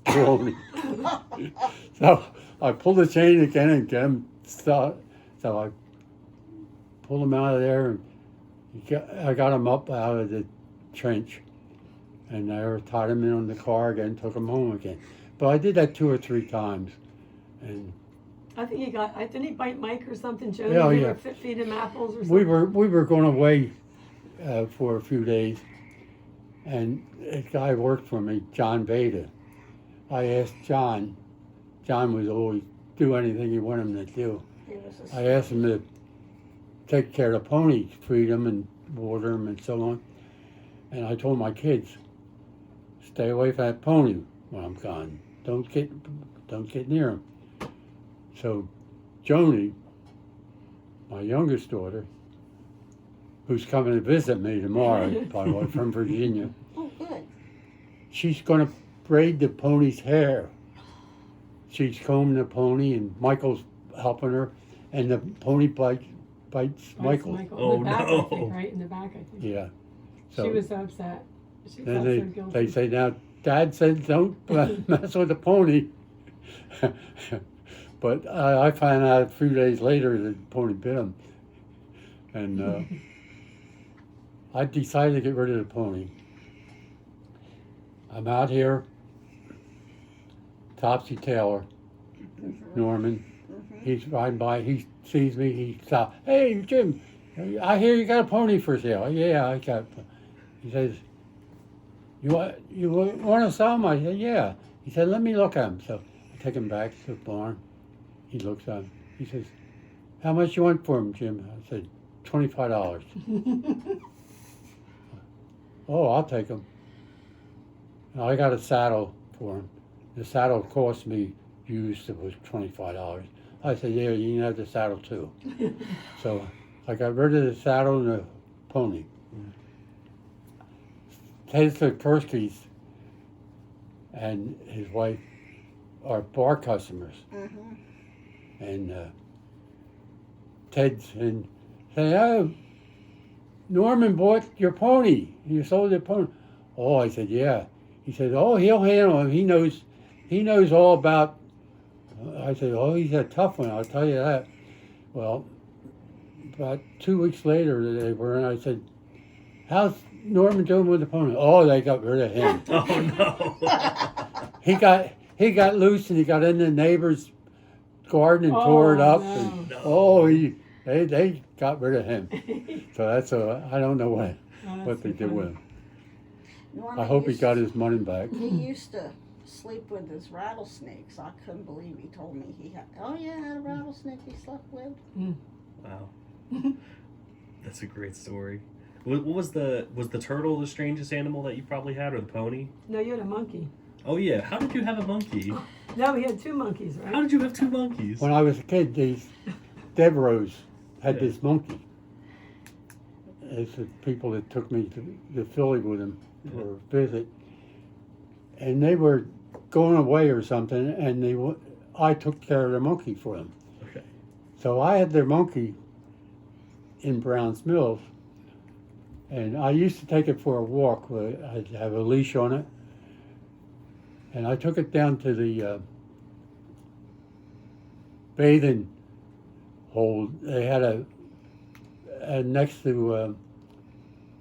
throw me. So I pull the chain again and get him stuck. So I pulled him out of there, and I got him up out of the trench, and I tied him in on the car again, took him home again. But I did that 2 or 3 times, and I think didn't he bite Mike or something, Joe? Yeah, You yeah. were feed him apples or something? we were going away for a few days, and a guy worked for me, John Beta. I asked John. John would always do anything you want him to do. He was a I asked him to take care of the ponies, feed them and water them and so on. And I told my kids, stay away from that pony when I'm gone. Don't get near him. So Joni, my youngest daughter, who's coming to visit me tomorrow, by the way, from Virginia, Oh, good. she's going to braid the pony's hair. She's combing the pony, and Michael's helping her, and the pony bites Michael. Oh, in the back, I no. think, right in the back, I think. Yeah. She So was so upset. She then felt so guilty. they say, now, Dad said don't mess with the pony. But I found out a few days later that the pony bit him. And I decided to get rid of the pony. I'm out here, Topsy Taylor, Norman. He's riding by, he sees me, he stops. Hey, Jim, I hear you got a pony for sale. Yeah, I got. He says, you want to sell him? I said, yeah. He said, let me look at him. So I take him back to the barn. He looks at him. He says, how much you want for him, Jim? I said, $25. Oh, I'll take him. And I got a saddle for him. The saddle cost me used, it was $25. I said, yeah, you can have the saddle too. So I got rid of the saddle and the pony. Ted's the Kurskis and his wife are bar customers. And Ted's and say, oh, Norman bought your pony. You sold your pony. Oh, I said, yeah. He said, oh, he'll handle him. He knows all about. I said, oh, he's a tough one, I'll tell you that. Well, about 2 weeks later they were, and I said, how's Norman doing with the pony? Oh, they got rid of him. Oh no. He got loose and he got in the neighbor's garden and tore it up. No. And, No. they got rid of him. So that's I don't know what they did with him. Norman I hope he used- got his money back. He used to sleep with his rattlesnakes. I couldn't believe he told me he had. Oh yeah, had a rattlesnake he slept with. Wow. That's a great story. What was the turtle the strangest animal that you probably had, or the pony? No, you had a monkey. Oh yeah. How did you have a monkey? No, we had 2 monkeys, right? How did you have 2 monkeys? When I was a kid, these Deborahs had Yeah. this monkey. It's the people that took me to Philly with them for a visit. And they were going away or something, and I took care of the monkey for them. Okay. So I had their monkey in Browns Mills, and I used to take it for a walk. I'd have a leash on it, and I took it down to the bathing hole. They had a next to a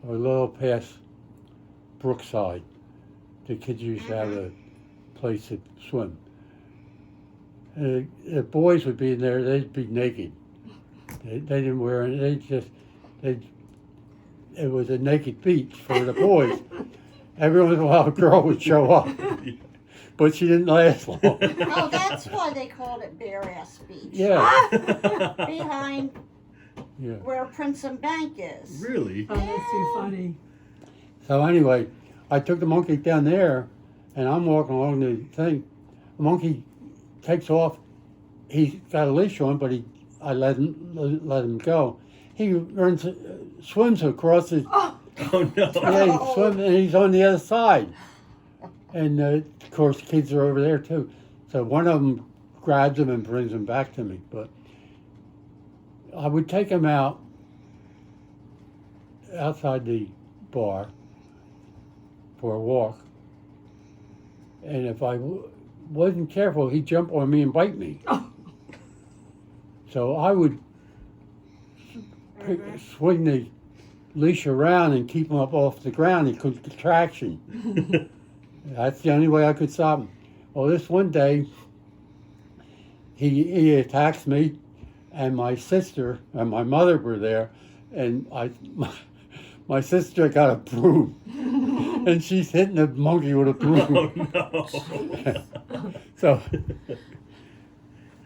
little past Brookside. The kids used to have a place to swim. The boys would be in there. They'd be naked. They didn't wear any. It was a naked beach for the boys. Every once in a while, a girl would show up, but she didn't last long. Oh, that's why they called it Bare Ass Beach. Yeah, Behind yeah. where Princeton Bank is. Really? Oh, that's too funny. So anyway, I took the monkey down there, and I'm walking along the thing. The monkey takes off. He's got a leash on, but I let him go. He swims across the. Oh no. Yeah, he swims, and he's on the other side. And of course, kids are over there too. So one of them grabs him and brings him back to me. But I would take him out outside the bar for a walk. And if I wasn't careful, he'd jump on me and bite me. Oh. So I would swing the leash around and keep him up off the ground. He couldn't get traction. That's the only way I could stop him. Well, this one day, he attacks me, and my sister and my mother were there, and my sister got a broom, and she's hitting the monkey with a broom. Oh no. So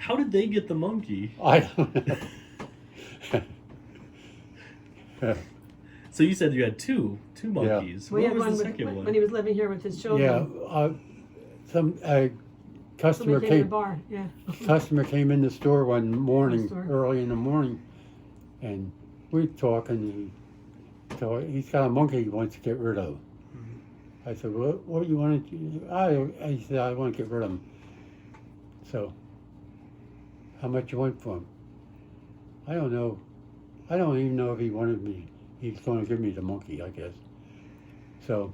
How did they get the monkey? I don't know. So you said you had two monkeys. We What had was one the with, second one? when he was living here with his children. Yeah, some customer Somebody came to the came. bar. Yeah. Customer came in the store one morning, Store. early in the morning, and we were talking. So he's got a monkey he wants to get rid of. I said, what do you want to do? He said, I want to get rid of him. So, how much you want for him? I don't know. I don't even know if he wanted me. He's going to give me the monkey, I guess. So,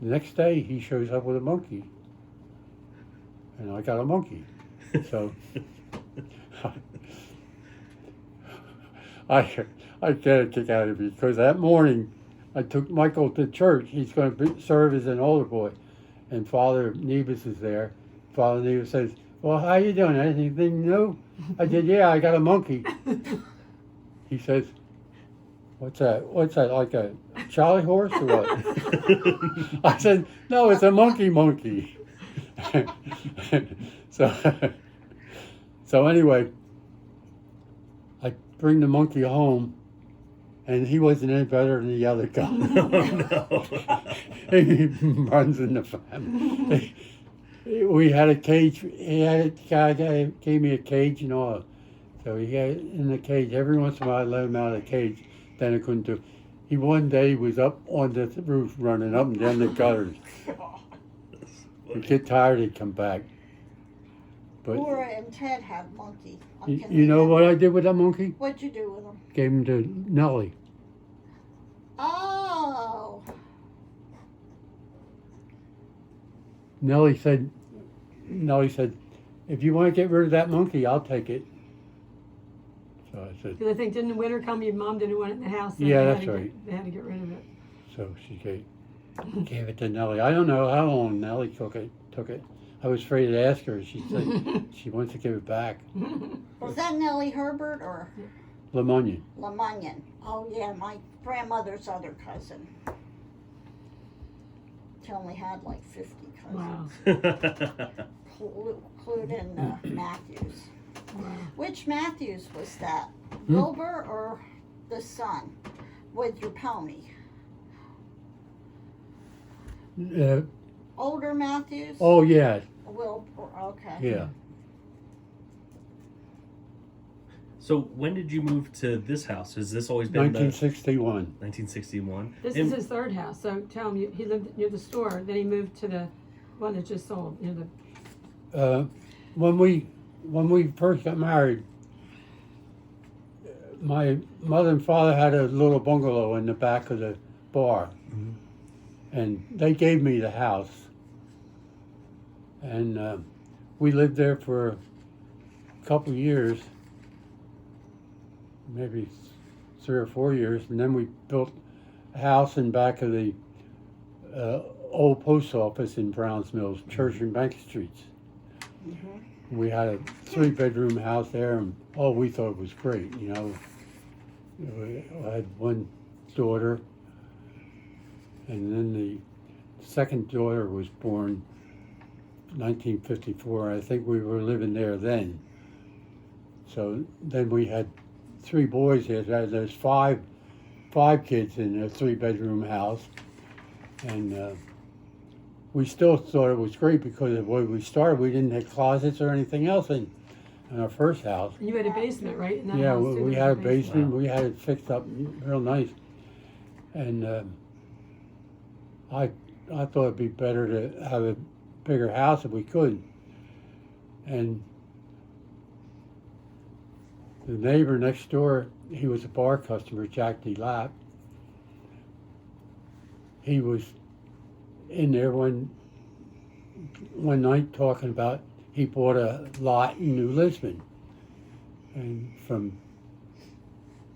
the next day he shows up with a monkey. And I got a monkey. So, I get a kick out of it because that morning I took Michael to church. He's going to serve as an older boy. And Father Nebus is there. Father Nebus says, well, how you doing? Anything new? I said, yeah, I got a monkey. He says, what's that? What's that, like a Charlie horse or what? I said, no, it's a monkey. So anyway, I bring the monkey home, and he wasn't any better than the other guy. Oh no. He runs in the family. We had a cage. He had a guy gave me a cage and all. So he had it in the cage. Every once in a while, I let him out of the cage. Then I couldn't do. He one day was up on the roof running up and down the gutters. He'd get tired, he'd come back. But Laura and Ted had monkey. you know what I did with that monkey? What'd you do with them? Gave him to Nellie. Oh, Nellie said, if you want to get rid of that monkey, I'll take it. So I said, Because I think didn't winter come, your mom didn't want it in the house. So Yeah, they had that's to right. They had to get rid of it. so she gave it to Nellie. I don't know how long Nellie took it. I was afraid to ask her. She said she wants to give it back. was that Nellie Herbert or Lemunion. Lemunion? Oh yeah, my grandmother's other cousin. She only had like 50 cousins, Wow. including Matthews. Wow. Which Matthews was that? Wilbur or the son with your pony? Older Matthews? Oh yeah, Wilbur, okay. yeah. So when did you move to this house? Has this always been 1961. 1961? This is his third house. So tell him he lived near the store. Then he moved to the one that just sold. Near the. When we first got married, my mother and father had a little bungalow in the back of the bar, and they gave me the house, and we lived there for a couple of years, maybe 3 or 4 years, and then we built a house in back of the old post office in Browns Mills, Church and Bank Streets. We had a 3-bedroom house there, and we thought it was great. You know, I had one daughter, and then the second daughter was born 1954. I think we were living there then. So then we had 3 boys here. There's five kids in a 3-bedroom house, and we still thought it was great because of the way we started. We didn't have closets or anything else in our first house. And you had a basement, right? In that Yeah, house too, we there had a was basement. Wow. We had it fixed up real nice, and I thought it'd be better to have a bigger house if we could. And the neighbor next door, he was a bar customer, Jack D. Lapp. He was in there one night talking about he bought a lot in New Lisbon, and from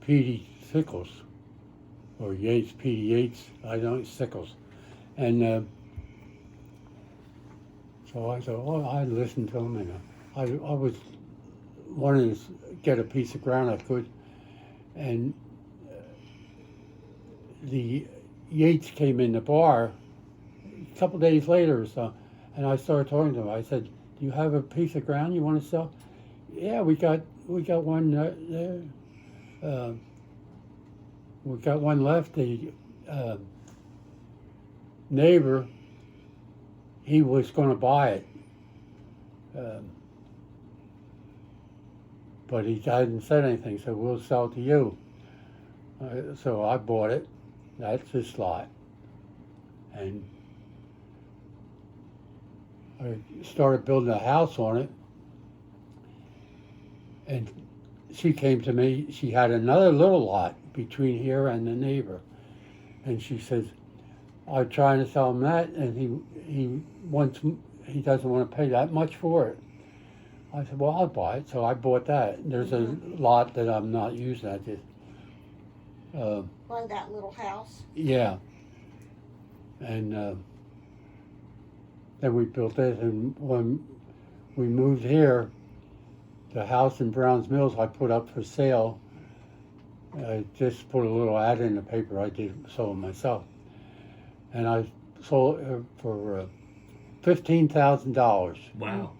Petey Sickles, or Yates, Petey Yates, I don't know, Sickles. And so I thought, I listened to him, and I was wanting to get a piece of ground I could, and the Yates came in the bar a couple days later or so, and I started talking to him. I said, "Do you have a piece of ground you want to sell?" "Yeah, we got one there. We got one left." The neighbor, he was going to buy it, but he hadn't said anything. So we'll sell it to you. So I bought it. That's his lot, and I started building a house on it. And she came to me. She had another little lot between here and the neighbor, and she says, "I'm trying to sell him that, and he doesn't want to pay that much for it." I said, "Well, I'll buy it." So I bought that. There's a lot that I'm not using. I just By that little house. yeah, and then we built it. And when we moved here, the house in Browns Mills I put up for sale. I just put a little ad in the paper. I sold it myself, and I sold it for $15,000. Wow.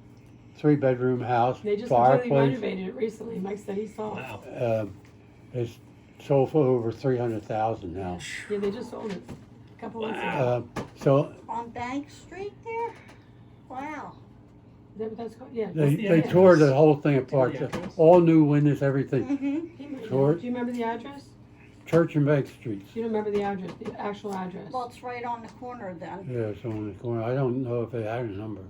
3-bedroom house, They just completely fireplace. renovated it recently. Mike said he saw it. Wow. It's sold for over $300,000 now. Yeah, they just sold it a couple weeks ago. Wow. So On Bank Street there? Wow. Is that what that's called? Yeah. They, the they address? tore the whole thing What's the apart, address? all new windows, everything. Mm-hmm. He might know. Short. Do you remember the address? Church and Bank Streets. You don't remember the address, the actual address? Well, it's right on the corner then. Yeah, it's on the corner. I don't know if they had a number.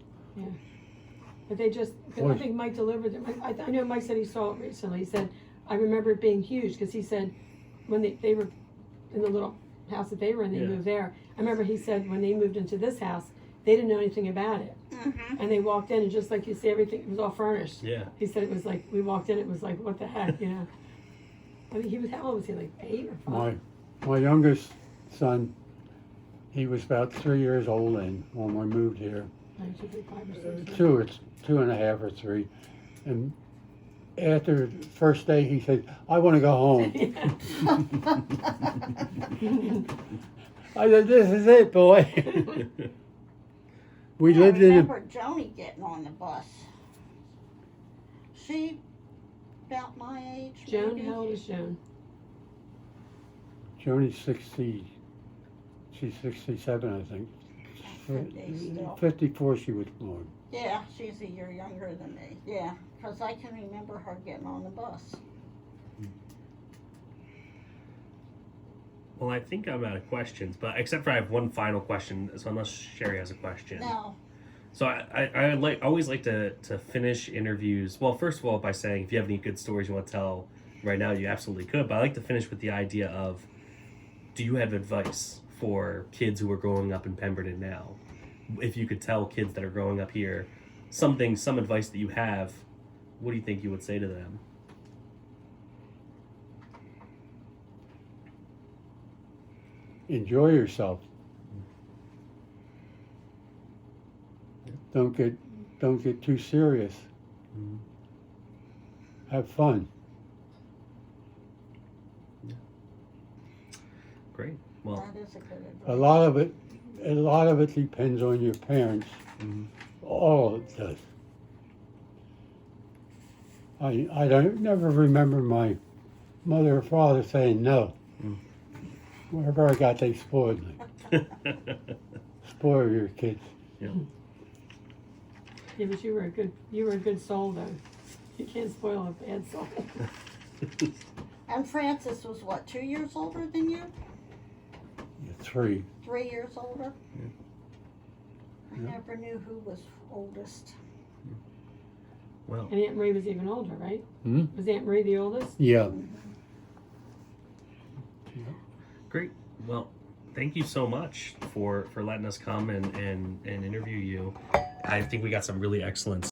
But they just, cause I Was- think Mike delivered it. I know Mike said he saw it recently. He said, I remember it being huge, because he said when they were in the little house that they were in, they Yeah. moved there. I remember he said when they moved into this house, they didn't know anything about it. Mm-hmm. And they walked in and just like you see, everything, it was all furnished. Yeah. He said it was like, we walked in, it was like, what the heck, you know? I mean, he was, how old was he, like 8 or 5? My youngest son, he was about 3 years old then when we moved here. 9, 2, 3, 5 or 6. It's 2.5 or 3. And after the first day, he said, I want to go home. I said, this is it, boy. We I lived in a, remember Joni getting on the bus. She about my age. Joan, maybe? how old is Joan? Joni's 60, she's 67, I think. Okay, still. 54 she was born. Yeah, she's a year younger than me. Yeah, because I can remember her getting on the bus. Well, I think I'm out of questions, but except for I have one final question. So unless Sherry has a question. No. So I always like to finish interviews. Well, first of all, by saying if you have any good stories you want to tell right now, you absolutely could. But I like to finish with the idea of, do you have advice for kids who are growing up in Pemberton now? If you could tell kids that are growing up here some advice that you have, what do you think you would say to them? Enjoy yourself. Don't get too serious. Mhm. Have fun. Great. Well, That is a good advice. A lot of it depends on your parents. mhm. All of it does. I don't never remember my mother or father saying no. Mm. Wherever I got, they spoiled me. Spoil your kids. Yeah, but you were a good soul though. You can't spoil a bad soul. And Francis was what, 2 years older than you? You're 3. 3 years older? Yeah. I Yeah. never knew who was oldest. Well, And Aunt Marie was even older, right? Hmm? Was Aunt Marie the oldest? Yeah. great. Well, thank you so much for letting us come and interview you. I think we got some really excellent